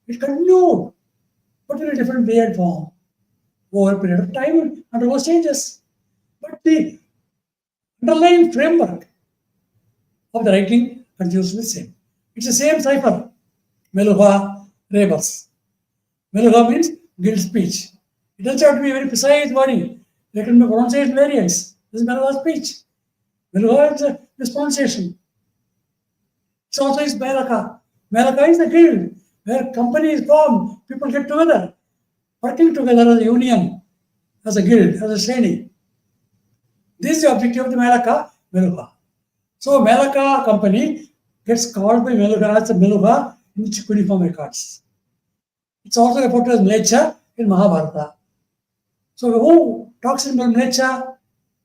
it continued, but in a different way and form. Over a period of time, undergoes changes. But the underlying framework of the writing continues to be the same. It's the same cipher. Meluha, rebus. Meluha means guild speech. It doesn't have to be very precise wording. There can be pronunciation variants. This is Meluha speech. Meluha is a pronunciation. It also is Melaka. Melaka is the guild, where companies form, people get together, working together as a union, as a guild, as a Shri. This is the objective of the Melaka, Meluha. So Melaka company gets called by Meluha as a Meluha in cuneiform records. It's also referred to as Mlecha in Mahabharata. So who talks in Mlecha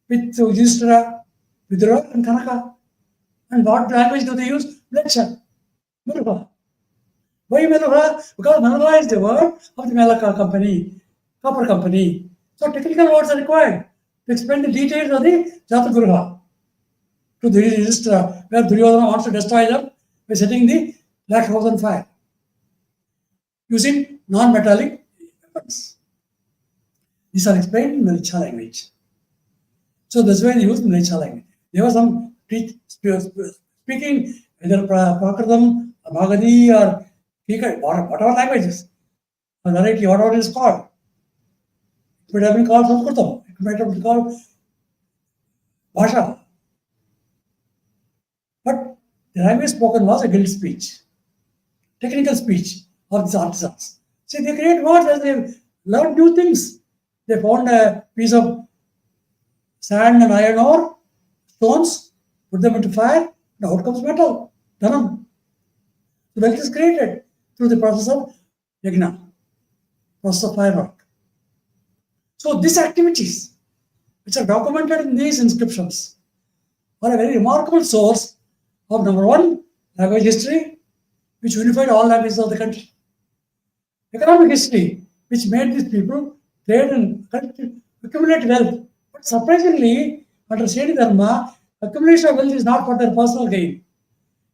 with Yudhishthira, Vidura and Kanaka? And what language do they use? Mlecha, Meluha. Why Meluha? Because Meluha is the word of the Melaka company, copper company. So technical words are required to explain the details of the Jatagruha to the Yudhishthira, where Duryodhana wants to destroy them by setting the black house on fire using non-metallic weapons. These are explained in Mlecha language. So that's why they use Mlecha language. There was some speaking either Prakritam, Magadhi, or whatever languages, or variety, whatever it is called. It might have been called Sanskritam, it might have been called Bhasha. But the language spoken was a guild speech, technical speech of these artisans. See, they create words as they learn new things. They found a piece of sand and iron ore, stones, put them into fire, and out comes metal, dhanam. The wealth is created through the process of yagna, process of firework. So these activities, which are documented in these inscriptions, are a very remarkable source of number one, language history, which unified all languages of the country. economic history, which made these people trade and accumulate wealth. But surprisingly, under Shri Dharma, accumulation of wealth is not for their personal gain.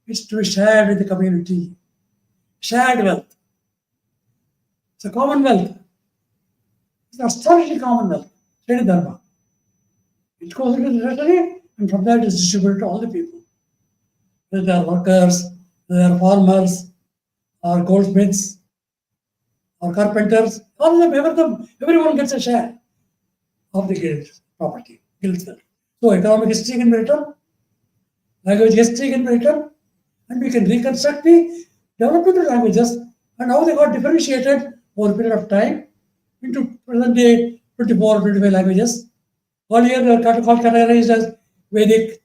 It's to be shared with the community. Shared wealth. It's a commonwealth. It's an astonishing commonwealth. Shri Dharma. It goes into the treasury, and from that it is distributed to all the people. Whether they are workers, whether they are farmers, or goldsmiths, or carpenters, all of them, everyone gets a share of the guild property, guild wealth. So economic history can be written, language history can be written, and we can reconstruct the development of languages and how they got differentiated over a period of time into present day 24 or 25 languages. Earlier they were called categorized as Vedic,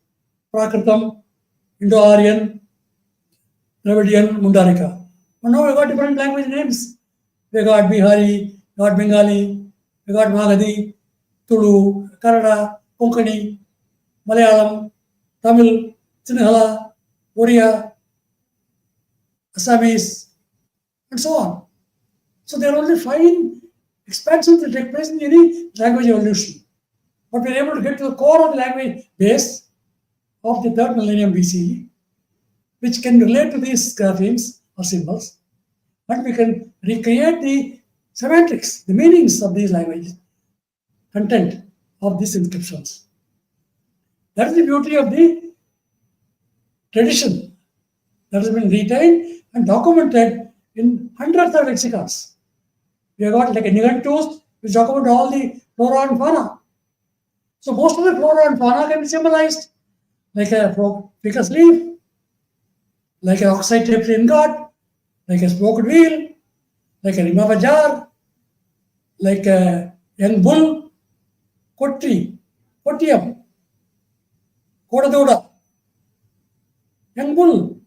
Prakritam, Indo-Aryan, Dravidian, Mundarika. But now we got different language names. We got Bihari, we got Bengali, we got Magadhi, Tulu, Kannada, Konkani, Malayalam, Tamil, Sinhala, Oriya, Assamese, and so on. So there are only 5 expansions that take place in any language evolution. But we are able to get to the core of the language base of the 3rd millennium BCE, which can relate to these graphemes or symbols, and we can recreate the semantics, the meanings of these languages, content of these inscriptions. That is the beauty of the tradition that has been retained and documented in hundreds of lexicons. We have got like a Nigantus, which document all the flora and fauna. So most of the flora and fauna can be symbolized like a ficus leaf, like an oxide-shaped god, like a smoked wheel, like a rim of a jar, like a young bull, kotri, kotiam, kodadoda, young bull,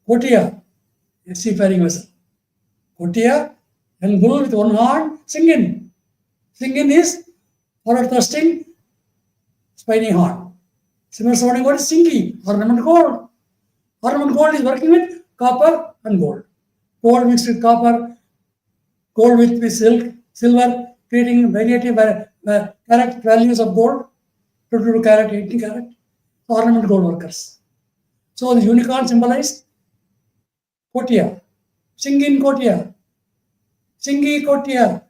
kotia, a seafaring vessel. Kotia, young bull with one horn, singin. Singin is for a thrusting spiny horn. Similar sounding word is singi, ornament gold. Ornament gold is working with copper and gold. Gold mixed with copper, gold with silk, silver, creating variety of carat values of gold, 22 carat, 80 carat, ornament gold workers. So the unicorn symbolized kotia, singin kotia, singi kotia,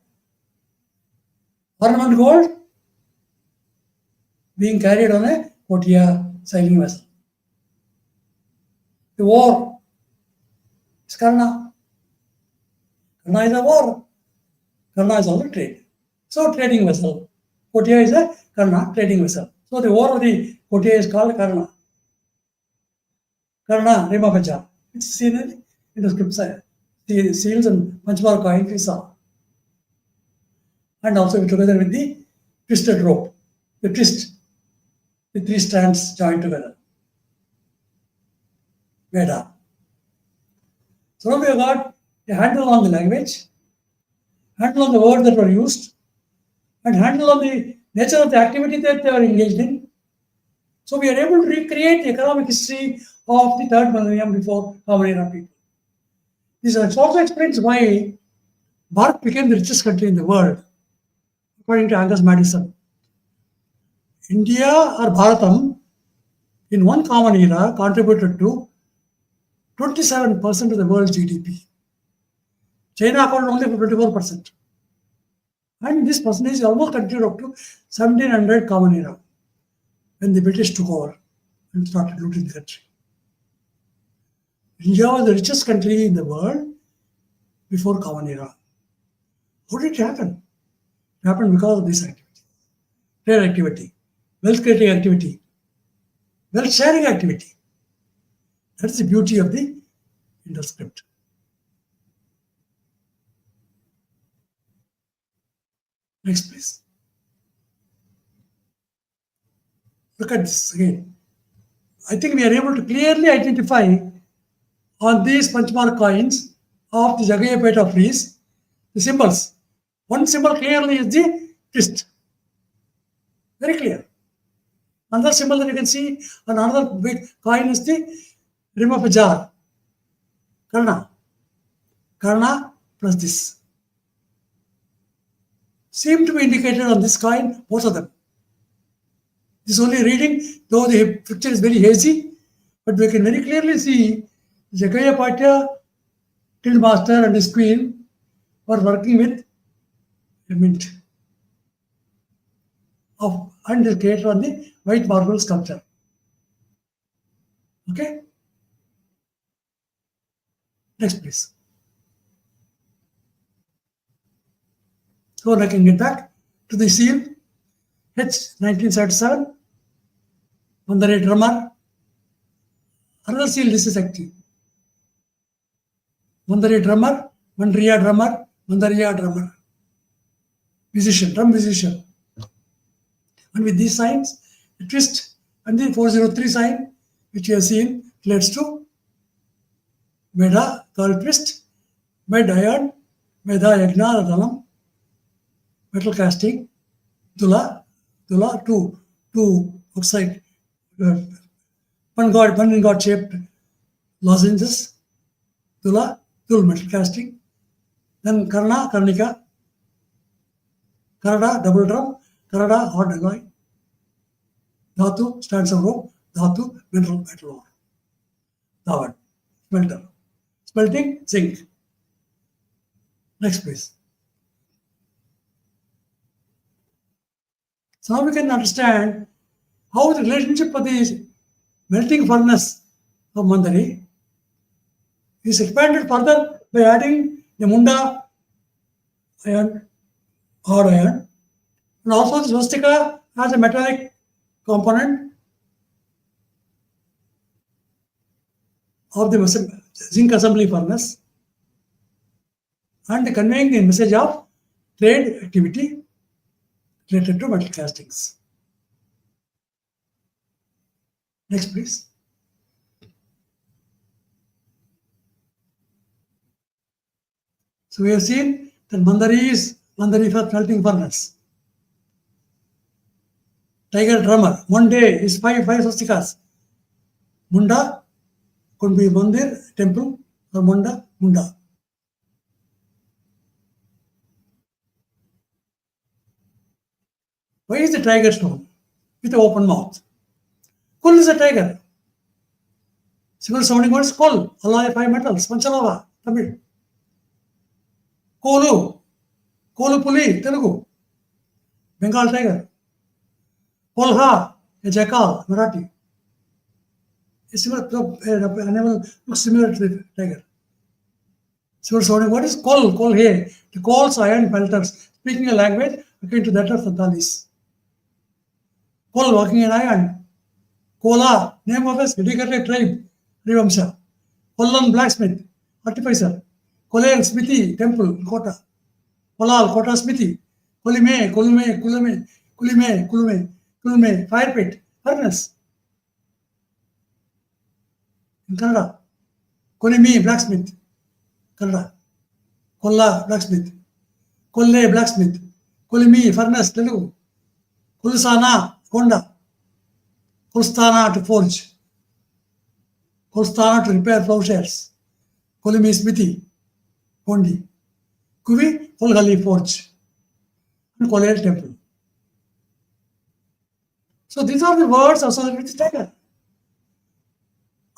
ornament gold being carried on a kotia sailing vessel. The war is Karna. Karna is a war. Karna is also trade. So trading vessel. Kotia is a Karna trading vessel. So the war of the Kotia is called Karna. Karna, Rimapacha. It's seen in the scripts. The seals and much more coins we saw. And also together with the twisted rope. The twist. The 3 strands joined together. Veda. So now we have got a handle on the language, handle on the words that were used, and handle on the nature of the activity that they were engaged in. So we are able to recreate the economic history of the 3rd millennium before Common Era people. This also explains why Bharat became the richest country in the world, according to Angus Madison. India or Bharatam in one common era contributed to 27% of the world's GDP. China accounted only for 24%. And this percentage almost continued up to 1700 common era, when the British took over and started looting the country. India was the richest country in the world before common era. How did it happen? It happened because of this activity. Trade activity, wealth creating activity, wealth sharing activity. That's the beauty of the indusscript. Next, please. Look at this again. I think we are able to clearly identify on these Panchmark coins of the Jaggayyapeta frieze the symbols. One symbol clearly is the twist. Very clear. Another symbol that you can see on another big coin is the rim of a jar. Karna. Karna plus this. Seem to be indicated on this coin, both of them. This only reading, though the picture is very hazy, but we can very clearly see Jaggayyapeta, Till Master and his queen were working with a mint and they created on the white marble sculpture. Okay? Next, please. So I can get back to the seal. H 1977. Mandare drummer. Another seal, this is active. Mandare drummer, Mandriya drummer, Mandariya drummer. Musician, drum musician. And with these signs, the twist and the 403 sign, which you have seen, relates to Veda, called twist, Med iron, Veda yagna radhanam, metal casting, Dula, two looks like one god shaped lozenges, Dul metal casting, then Karna, Karnika, Kannada, double drum, Kannada, hot alloy, Dhatu, stands of rope, Dhatu, metal ore, TIWAT, smelter, smelting, zinc. Next, please. So now we can understand how the relationship of the melting furnace of Mandari is expanded further by adding the Munda iron, hard iron, and also the swastika has a metallic component of the zinc assembly furnace and conveying the message of trade activity related to metal castings. Next, please. So we have seen that Mandari for melting furnace. Tiger drummer. One day is five swastikas. Munda could be Mandir, temple, or Munda. Why is the tiger stone with an open mouth? Kul is a tiger. Similar sounding word is kol, alloy 5 metals, Panchalava, Tamil. Kolu Puli, Telugu. Bengal tiger. Polha, a jackal, Marathi. A similar animal looks similar to the tiger. Similar sounding word is kol he. The kols are iron pelters, speaking a language akin to that of Santalis. Kol walking in iron. Kola, name of a dedicated tribe, Rivamsha. Kollam blacksmith, artificer. Kolel smithy, temple, kota. Kolal, kota smithy. Kulime, fire pit, furnace. In Kannada. Kolimi, blacksmith, Kannada. Kolla, blacksmith. Kolle, blacksmith. Kolimi, furnace, Telugu. Kulusana, Konda. Kulstana, to forge. Kulstana, to repair plowshares. Kolimi, smithy, Kondi. Kuvi, Kolgali, forge. And Kolel, temple. So these are the words associated with the tiger.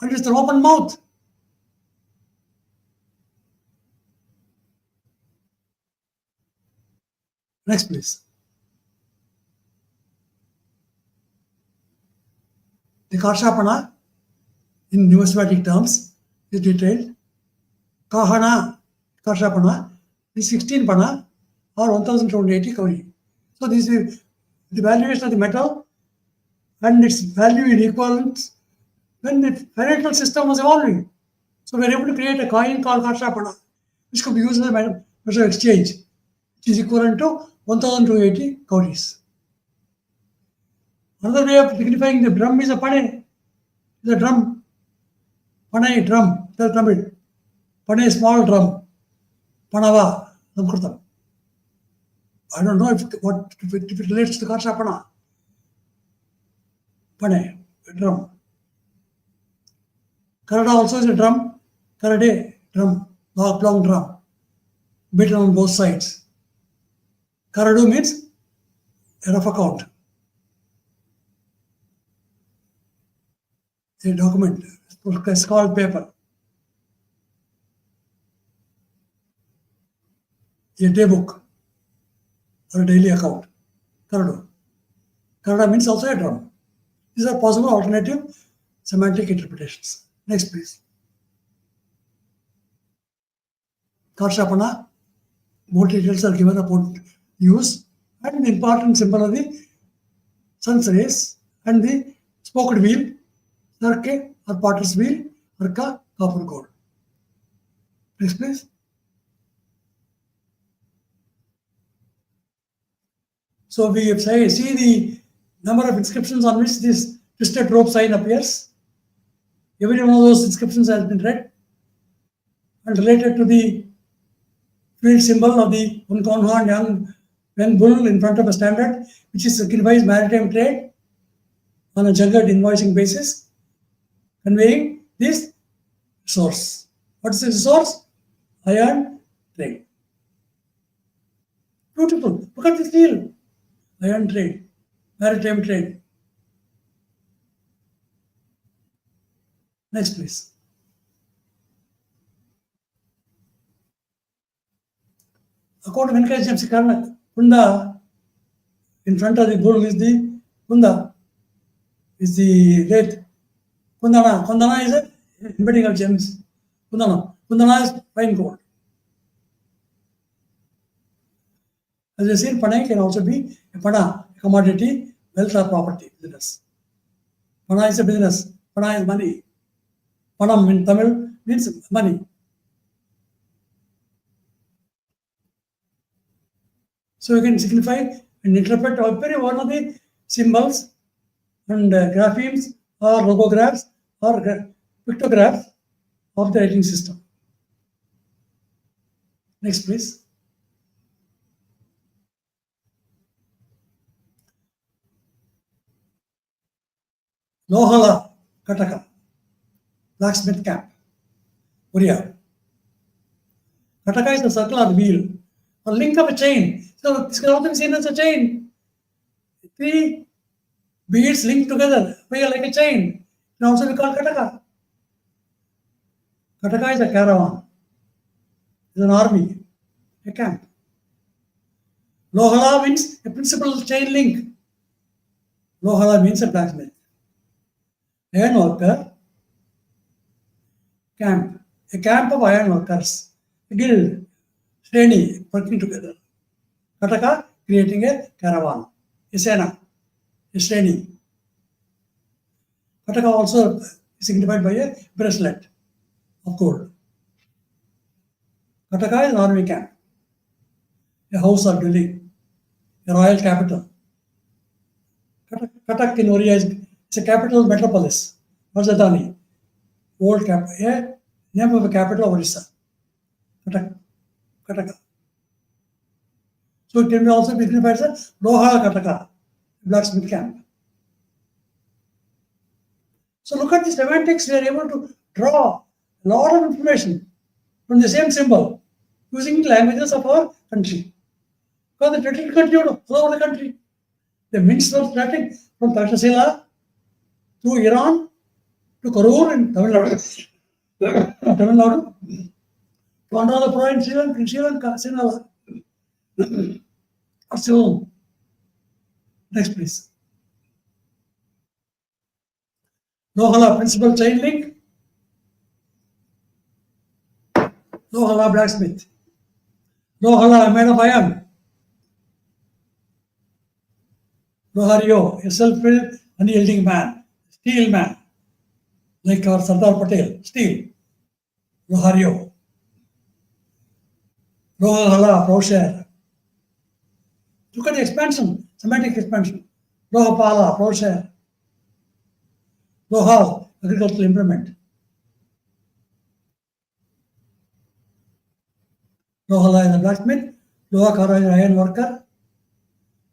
And it's the open mouth. Next, please. The Karshapana, in numismatic terms, is detailed. Kahana, Karshapana, is 16 pana or 1280 kauri. So this is the valuation of the metal and its value in equivalence when the financial system was evolving. So we were able to create a coin called Karshapana, which could be used as a measure of exchange, which is equivalent to 1280 kauris. Another way of signifying the drum is a pane. It's a drum. Panai, drum, Tamil. Pane, small drum. Panava, Samskritam. I don't know if it relates to Karshapana. Pane, a drum. Kannada also is a drum. Karade, drum, long drum. beaten on both sides. Karadu means a rough account, a document, it's called paper, a day book or a daily account. Karadu. Kannada means also a drum. These are possible alternative semantic interpretations. Next, please. Karshapana. More details are given about use and the important symbol of the sun's rays and the spoked wheel, Sarke or potter's wheel, Arka, copper gold. Next, please. So we see the number of inscriptions on which this twisted rope sign appears. Every one of those inscriptions has been read and related to the field symbol of the one-horned young bull in front of a standard, which signifies maritime trade on a juggered invoicing basis, conveying this source. What is the source? Iron trade. Beautiful. Look at this deal. Iron trade, maritime trade. Next, please. According to Venkateswara Kunda, in front of the bull is the Kunda, is the red. Kundana. Kundana is a embedding of gems. Kundana. Kundana is fine gold. As you see, Panay can also be a Pana, a commodity, wealth or property business. Pana is a business. Pana is money. Panam in Tamil means money. So you can signify and interpret every one of the symbols and graphemes or logographs or pictographs of the writing system. Next, please. Lohala Kataka, blacksmith camp, Oriya. Kataka is a circular wheel, a link of a chain. So this can also be seen as a chain. 3 beads linked together, like a chain. Can also be called Kataka. Kataka is a caravan, is an army, a camp. Lohala means a principal chain link. Lohala means a blacksmith. Iron worker, camp, a camp of iron workers, a guild, Sreni, working together. Kataka, creating a caravan, a sena, a Sreni. Kataka also is signified by a bracelet of gold. Kataka is an army camp, a house or dwelling, a royal capital. Katak in Oriya is a capital metropolis, Rajadhani, old capital, a name of a capital of Orissa. Kataka. So it can be also be signified as Loha Kataka, blacksmith camp. So look at the semantics, we are able to draw a lot of information from the same symbol using the languages of our country. Because the tradition continued all over the country. The mints were starting from Takshashila to Iran to Karur in Tamil Nadu, to Andhra in Sri Lanka, Sinhala. So, next please. Lohala principal chain link. Lohala blacksmith. Lohala made of iron. Lohario, a self-willed, unyielding man, steel man, like our Sardar Patel, steel. Lohario. Lohala, plowshare. Look at the expansion, semantic expansion. Lohapala, plowshare. Lohal, agricultural implement. Lohala is a blacksmith. Lohakara is an iron worker.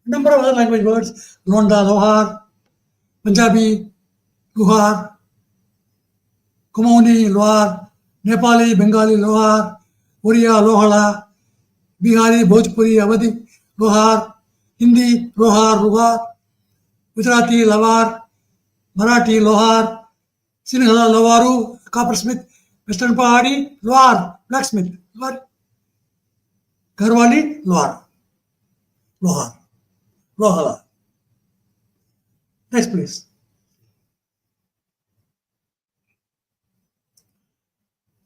A number of other language words. Londa, Lohar, Punjabi, Luhar, Kumaoni, Lohar, Nepali, Bengali, Lohar, Oriya, Lohala, Bihari, Bhojpuri, Awadhi, Lohar, Hindi, Rohar, Ruhar, Gujarati, Lavar, Marathi, Lohar, Sinhala, Lowaru, coppersmith, Western Pahari, Loar, blacksmith, Loar, Garhwali, Loar, Lohar, Lohala. Next, please.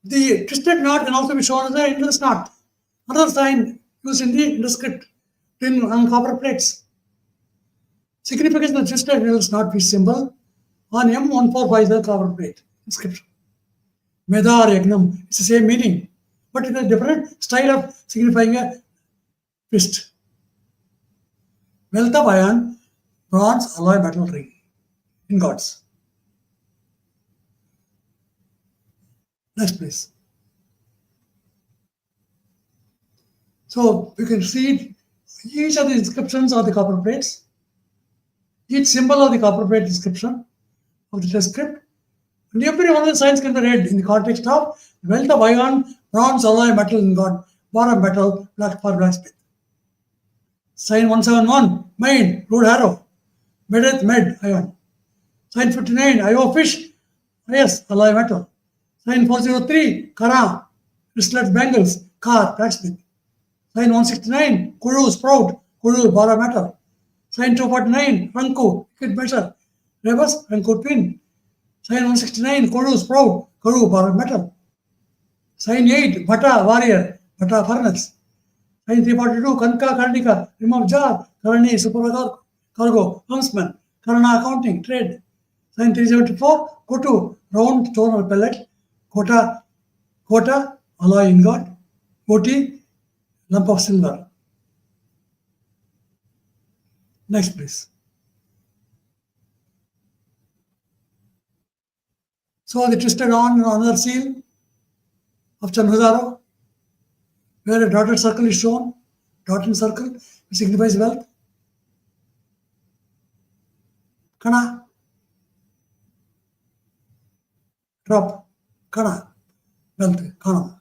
The twisted knot can also be shown as the Indus knot, another sign used in the indusscript on copper plates. Significance of the twisted Indus knot piece symbol on M145 is the copper plate inscription. Meda or Yagnam, it's the same meaning, but in a different style of signifying a twist. Wealth of iron, bronze, alloy, metal ring, ingots. Next, please. So you can see each of the inscriptions of the copper plates, each symbol of the copper plate inscription of the TISSC script, and every one of the signs can be read in the context of wealth of iron, bronze, alloy, metal, ingot, bar of metal, black for blacksmith. Sign 171, mine, rude arrow, medeth, med, iron. Sign 59, eye of fish, yes, alloy metal. Sign 403, kara, wristlet bangles, car, blacksmith. Sign 169, kuru, sprout, kuru, bar of metal. Sign 249, ranku, kid measure, rebus, ranku twin. Sign 169, kuru, sprout, kuru, bar of metal. Sign 8, bata, warrior, bata, furnace. Sign 342, kanka, karnika, rim of jar, karani, super cargo, huntsman, karana, accounting, trade. Sign 374, kotu, round stone or pellet, kota, alloy ingot, koti, lump of silver. Next, please. So they twisted on another seal of Chandragara, where a dotted circle is shown, dotted circle, which signifies wealth. Kana, drop, kana, wealth, kana.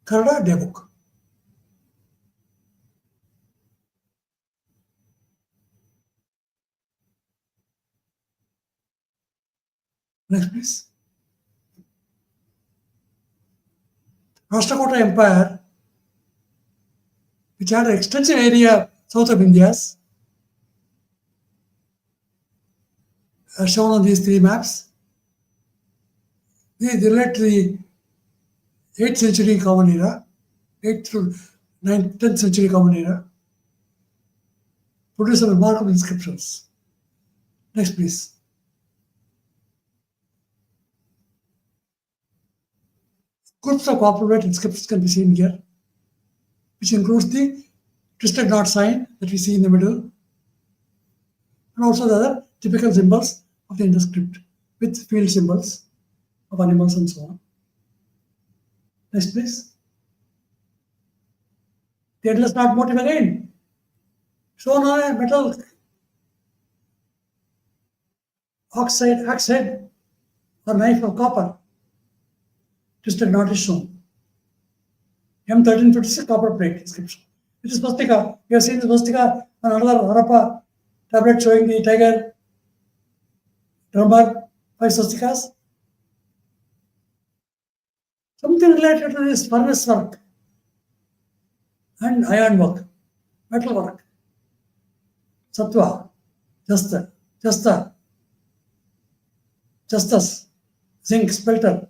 Kannada, day book. Next, please. Rashtrakuta Empire, which had an extensive area south of India, are shown on these three maps. They relate to the 8th century Common Era, 8th through 9th, 10th century Common Era, produce some remarkable inscriptions. Next, please. Groups of copper plate inscriptions can be seen here, which includes the twisted knot sign that we see in the middle, and also the other typical symbols of the induscript with field symbols of animals and so on. Next, please. The endless knot motif again, shown on a metal axe head or knife of copper. Twisted knot is shown. M1356 copper plate inscription. Which is swastika. We have seen the swastika on another Harappa tablet showing the tiger, drummer, 5 swastikas. Something related to this furnace work and iron work, metal work. Sattva, Jasta, Justus, zinc, spelter,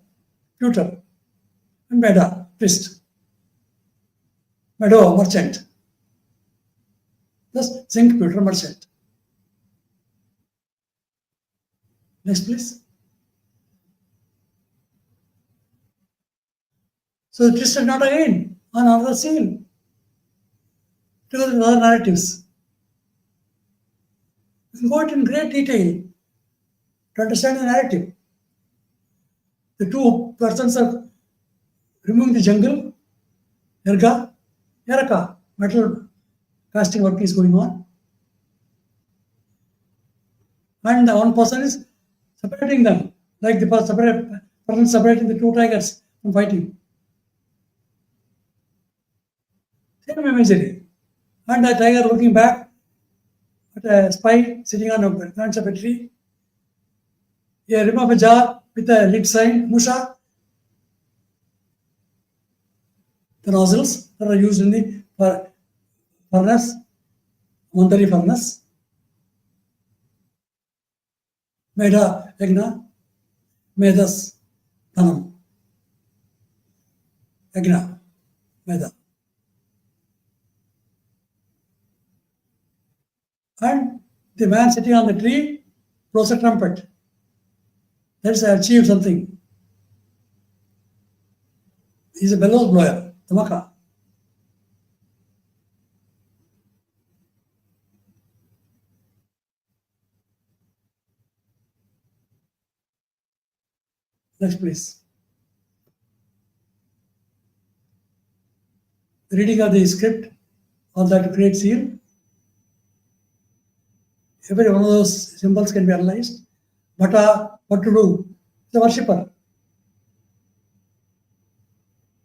pewter, and Meda, twist. Meadow, merchant. Thus, zinc, pewter, merchant. Next, please. So, the twisted knot again on another seal, together with other narratives. We can go into in great detail to understand the narrative. The two persons are removing the jungle, Yaraka, metal casting work is going on. And the one person is separating them, like the person separating the two tigers from fighting. Same imagery. And a tiger looking back at a spy sitting on a branch of a tree. A rim of a jar with a lid sign, Musha. The nozzles that are used in the furnace, Montari furnace. Meda Yagna, Medas Dhanam. Yagna, Meda. And the man sitting on the tree blows a trumpet. That's achieved something. He's a bellows blower, Tamaka. Next, please. The reading of the script, all that to create seal. Every one of those symbols can be analyzed. But what to do? The worshipper.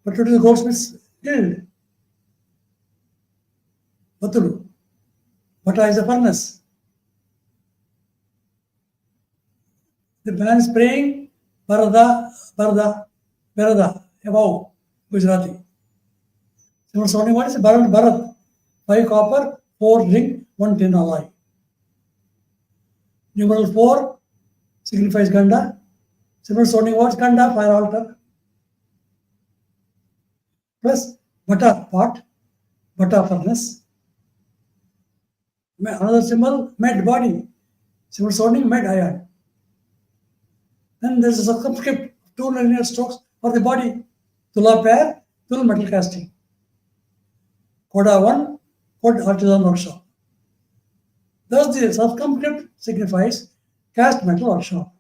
What to do? The goldsmith's guild. What to do? Bata is a furnace. The man is praying, Barada, Barada, Barada, a vow, Gujarati. Someone sounding, what is Bharat? Bharat? 5 copper, 4 ring, 1 tin alloy. Numeral 4 signifies Ganda. Similar sounding words, Ganda, fire altar. Plus Bata, pot, Bata, furnace. Another symbol, med, body. Similar sounding, med, iron. Then there is a circumscript, 2 linear strokes for the body. Tula pair, Tul metal casting. Koda 1, Kod artisan workshop. Thus the circumscript signifies cast metal workshop.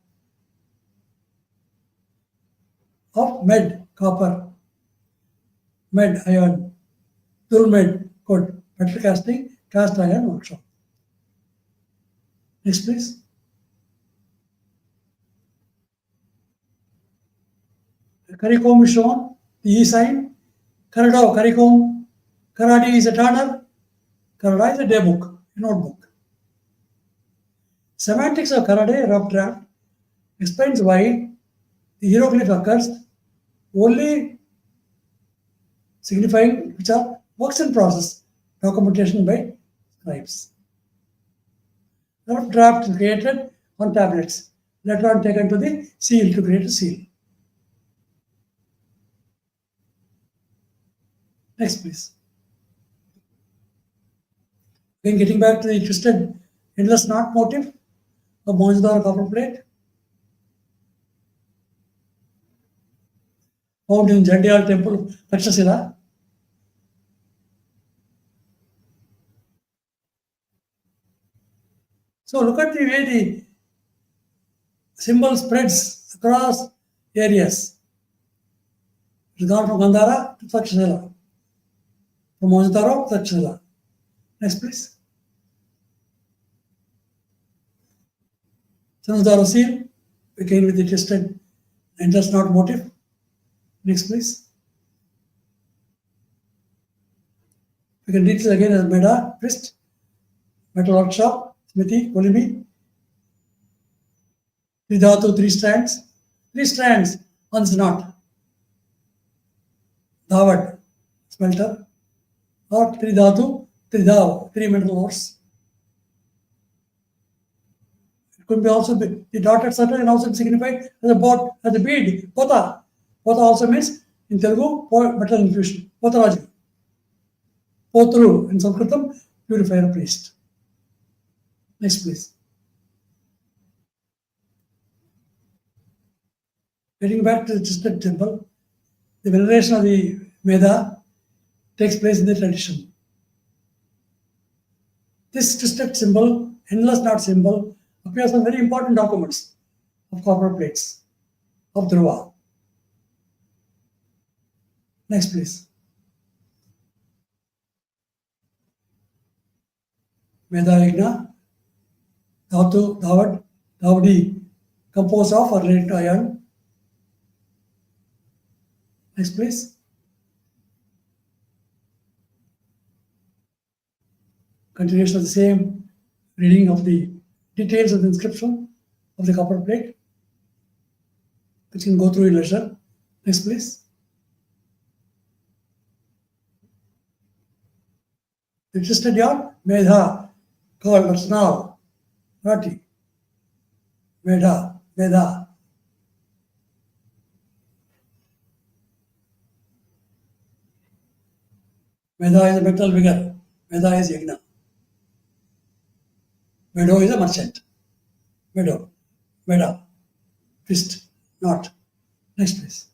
Of med, copper, med, iron, Tul med, Kod, metal casting, cast iron workshop. Next, please. The Karicom is shown, the E sign. Kannada, Karicom. Karadi is a turner. Kannada is a day book, a notebook. Semantics of Kannada rough draft explains why the hieroglyph occurs only signifying which are works in process, documentation by scribes. Rough draft is created on tablets, later on taken to the seal to create a seal. Next, please. Again, getting back to the twisted endless knot motif of Mohenjo-daro copper plate, found in Jaggayyapeta temple, Taksha. So look at the way the symbol spreads across areas. It has gone from Gandhara to Taksha, from Mohenjo-daro to Taksha. Next, please. Sanskrit seal, again with the twisted endless knot motif. Next, please. We can read this again as Meda, twist, metal workshop, smithy, polimi. 3 dhatu, 3 strands. 3 strands, one's knot. Dhawat, smelter. Or 3 dhatu, 3 dhav, 3 metal ores. Could be also be the dotted circle can also be signified as a boat, as a bead, pota. Pota also means in Telugu metal infusion, potaraju. Potru in Sanskritam, purifier priest. Next, please. Getting back to the twisted temple, the veneration of the Veda takes place in the tradition. This twisted symbol, endless knot symbol, appears on very important documents of copper plates of Dhruva. Next, please. Veda Yagna, Dhatu, Dhawad, Dhavadi, composed of or related to iron. Next, please. continuation of the same reading of the details of the inscription of the copper plate, which you can go through in leisure. Next, please. The twisted yarn, Medha, called Rasnal, Rati, Medha, Medha. Medha is a metal figure. Medha is Yagna. Meadow is a merchant. Meadow, Meda, twist, knot. Next, please.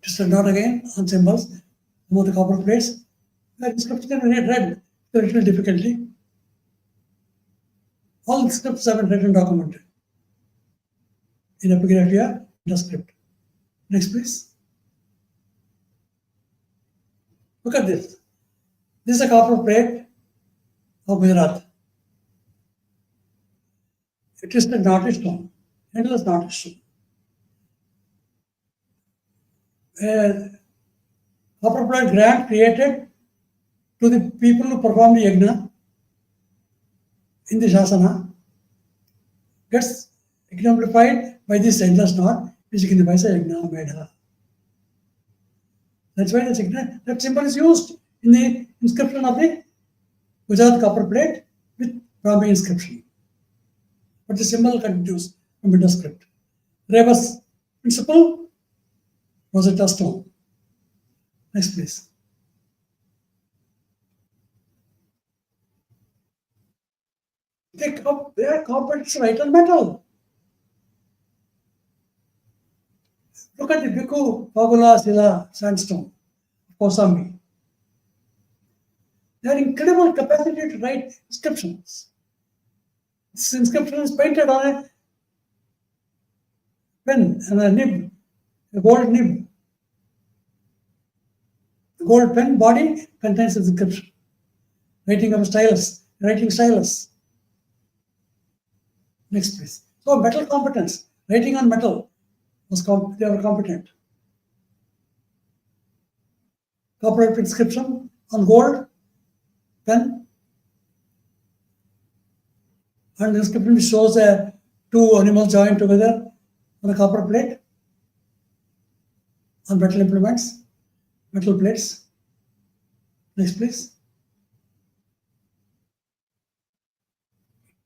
Twisted knot again on symbols, among the copper plates. The inscription can be read with a little difficulty. All scripts have been read and documented in epigraphia, induscript. Next, please. Look at this. This is a copper plate of Gujarat. It is the knotted stone, endless knotted stone. A copper plate grant created to the people who perform the yagna in the Shasana gets exemplified by this endless knot, which signifies a yagna medha. That's why that symbol is used in the inscription of the Gujarat copper plate with Brahmi inscription. But the symbol continues from induscript. Rebus principle, Rosetta Stone. Next, please. They are components right on metal. Look at the Bhikkhu Pagula Sila sandstone, Kosambi. They have incredible capacity to write inscriptions. This inscription is painted on a pen and a nib, a gold nib. The gold pen body contains the inscription. Writing of a stylus, writing stylus. Next, please. So, metal competence, writing on metal, they were competent. Copper inscription on gold, pen, and the inscription shows two animals joined together on a copper plate, on metal implements, metal plates. Next, please.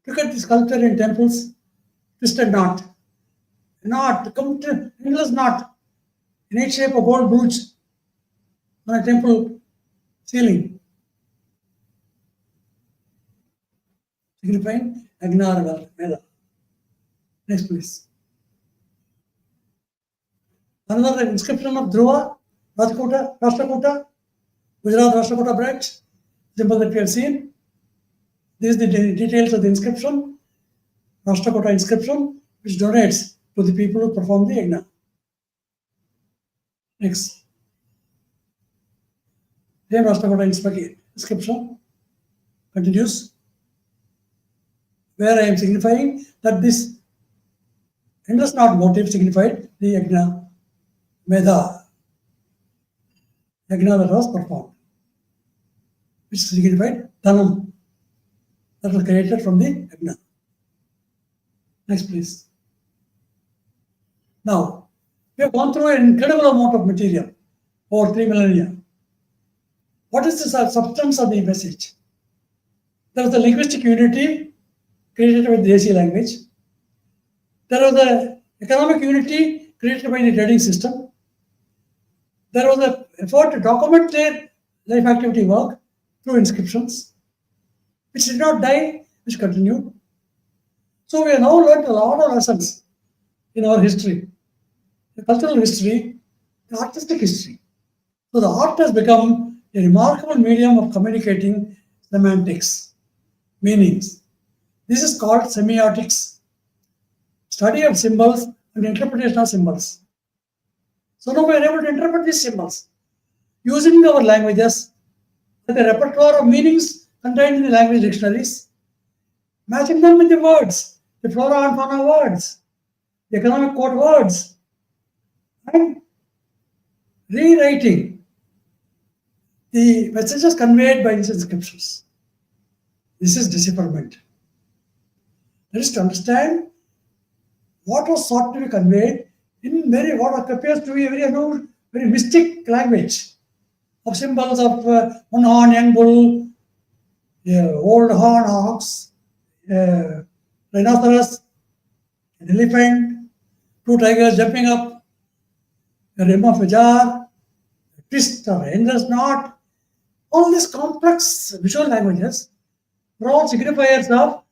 Look at the sculpture in temples, twisted knot. Knot, endless knot, in each shape of gold brooch on a temple ceiling, signifying Agna Veda. Next, please. Another inscription of Dhruva, Rashtrakuta, Gujarat Rashtrakuta branch, symbol that we have seen. This is the details of the inscription, Rashtrakuta inscription, which donates to the people who perform the yagna. Next. Same Rashtrakuta inscription continues, where I am signifying that this endless knot motif signified the yagna medha, yagna that was performed, which signified dhanam, that was created from the yagna. Next, please. Now, we have gone through an incredible amount of material over 3 millennia. What is the substance of the message? There was the linguistic unity created by the Desi language. There was the economic unity created by the trading system. There was an effort to document their life activity work through inscriptions, which did not die, which continued. So we have now learned a lot of lessons in our history, the cultural history, the artistic history. So the art has become a remarkable medium of communicating semantics, meanings. This is called semiotics, study of symbols and interpretation of symbols. So now we are able to interpret these symbols using our languages, with a repertoire of meanings contained in the language dictionaries, matching them with the words, the flora and fauna words, the economic code words, and rewriting the messages conveyed by these inscriptions. This is decipherment. That is to understand what was sought to be conveyed in what appears to be a very mystic language of symbols of one horn, young bull, old horn ox, rhinoceros, an elephant, two tigers jumping up, a rim of a jar, a twist of an endless knot. All these complex visual languages are all signifiers of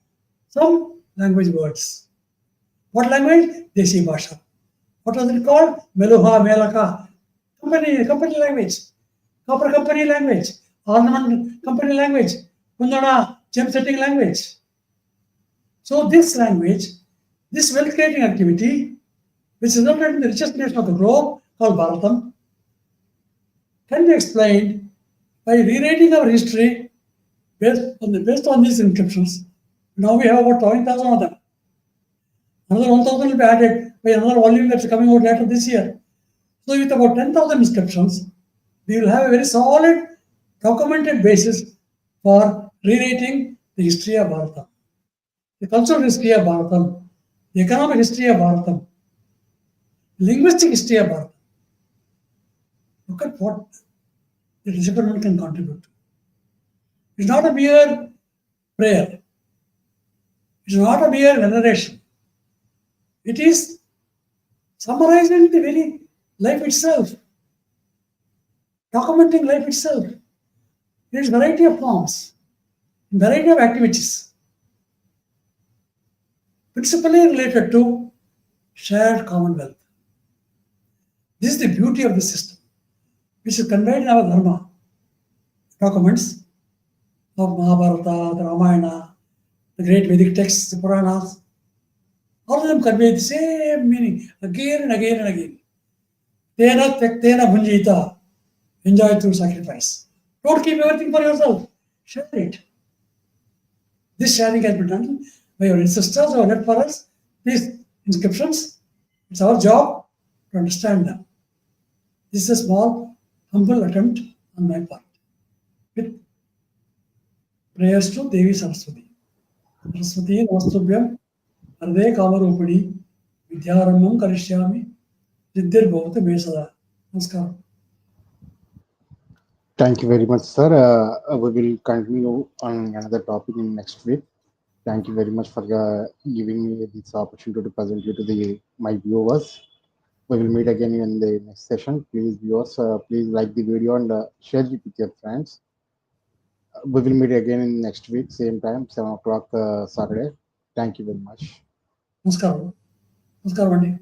some language words. What language? Desi Bhasha. What was it called? Meluha, Melaka. Company language. Copper company language. Ornament company language. Kundana, gem setting language. So this language, this wealth creating activity, which resulted in the richest nation of the globe, called Bharatam, can be explained by rewriting our history based on these inscriptions. Now we have about 20,000 of them. Another 1,000 will be added by another volume that's coming out later this year. So with about 10,000 inscriptions, we will have a very solid documented basis for rewriting the history of Bharata, the cultural history of Bharata, the economic history of Bharata, the linguistic history of Bharata. Look at what the decipherment can contribute to. It's not a mere prayer. It's not a mere veneration. It is summarizing the very life itself, documenting life itself in its variety of forms, in variety of activities, principally related to shared commonwealth. This is the beauty of the system, which is conveyed in our Dharma documents of Mahabharata, the Ramayana, the great Vedic texts, the Puranas. All of them convey the same meaning again and again and again. Tena tektena bhunjita, enjoy through sacrifice. Don't keep everything for yourself. Share it. This sharing has been done by our ancestors who have left for us these inscriptions. It's our job to understand them. This is a small, humble attempt on my part, with prayers to Devi Saraswati. Saraswati Namastubyam Arde Kamarupadi Vidyaramam Karishyami Siddhir Bhavatu Me Sada. Namaskaram. Thank you very much, sir. We will continue on another topic in next week. Thank you very much for giving me this opportunity to present you to my viewers. We will meet again in the next session. Please, viewers, please like the video and share it with your friends. We will meet again in next week, same time, 7 o'clock Saturday. Thank you very much. Namaskaram. Namaskaram, Andy.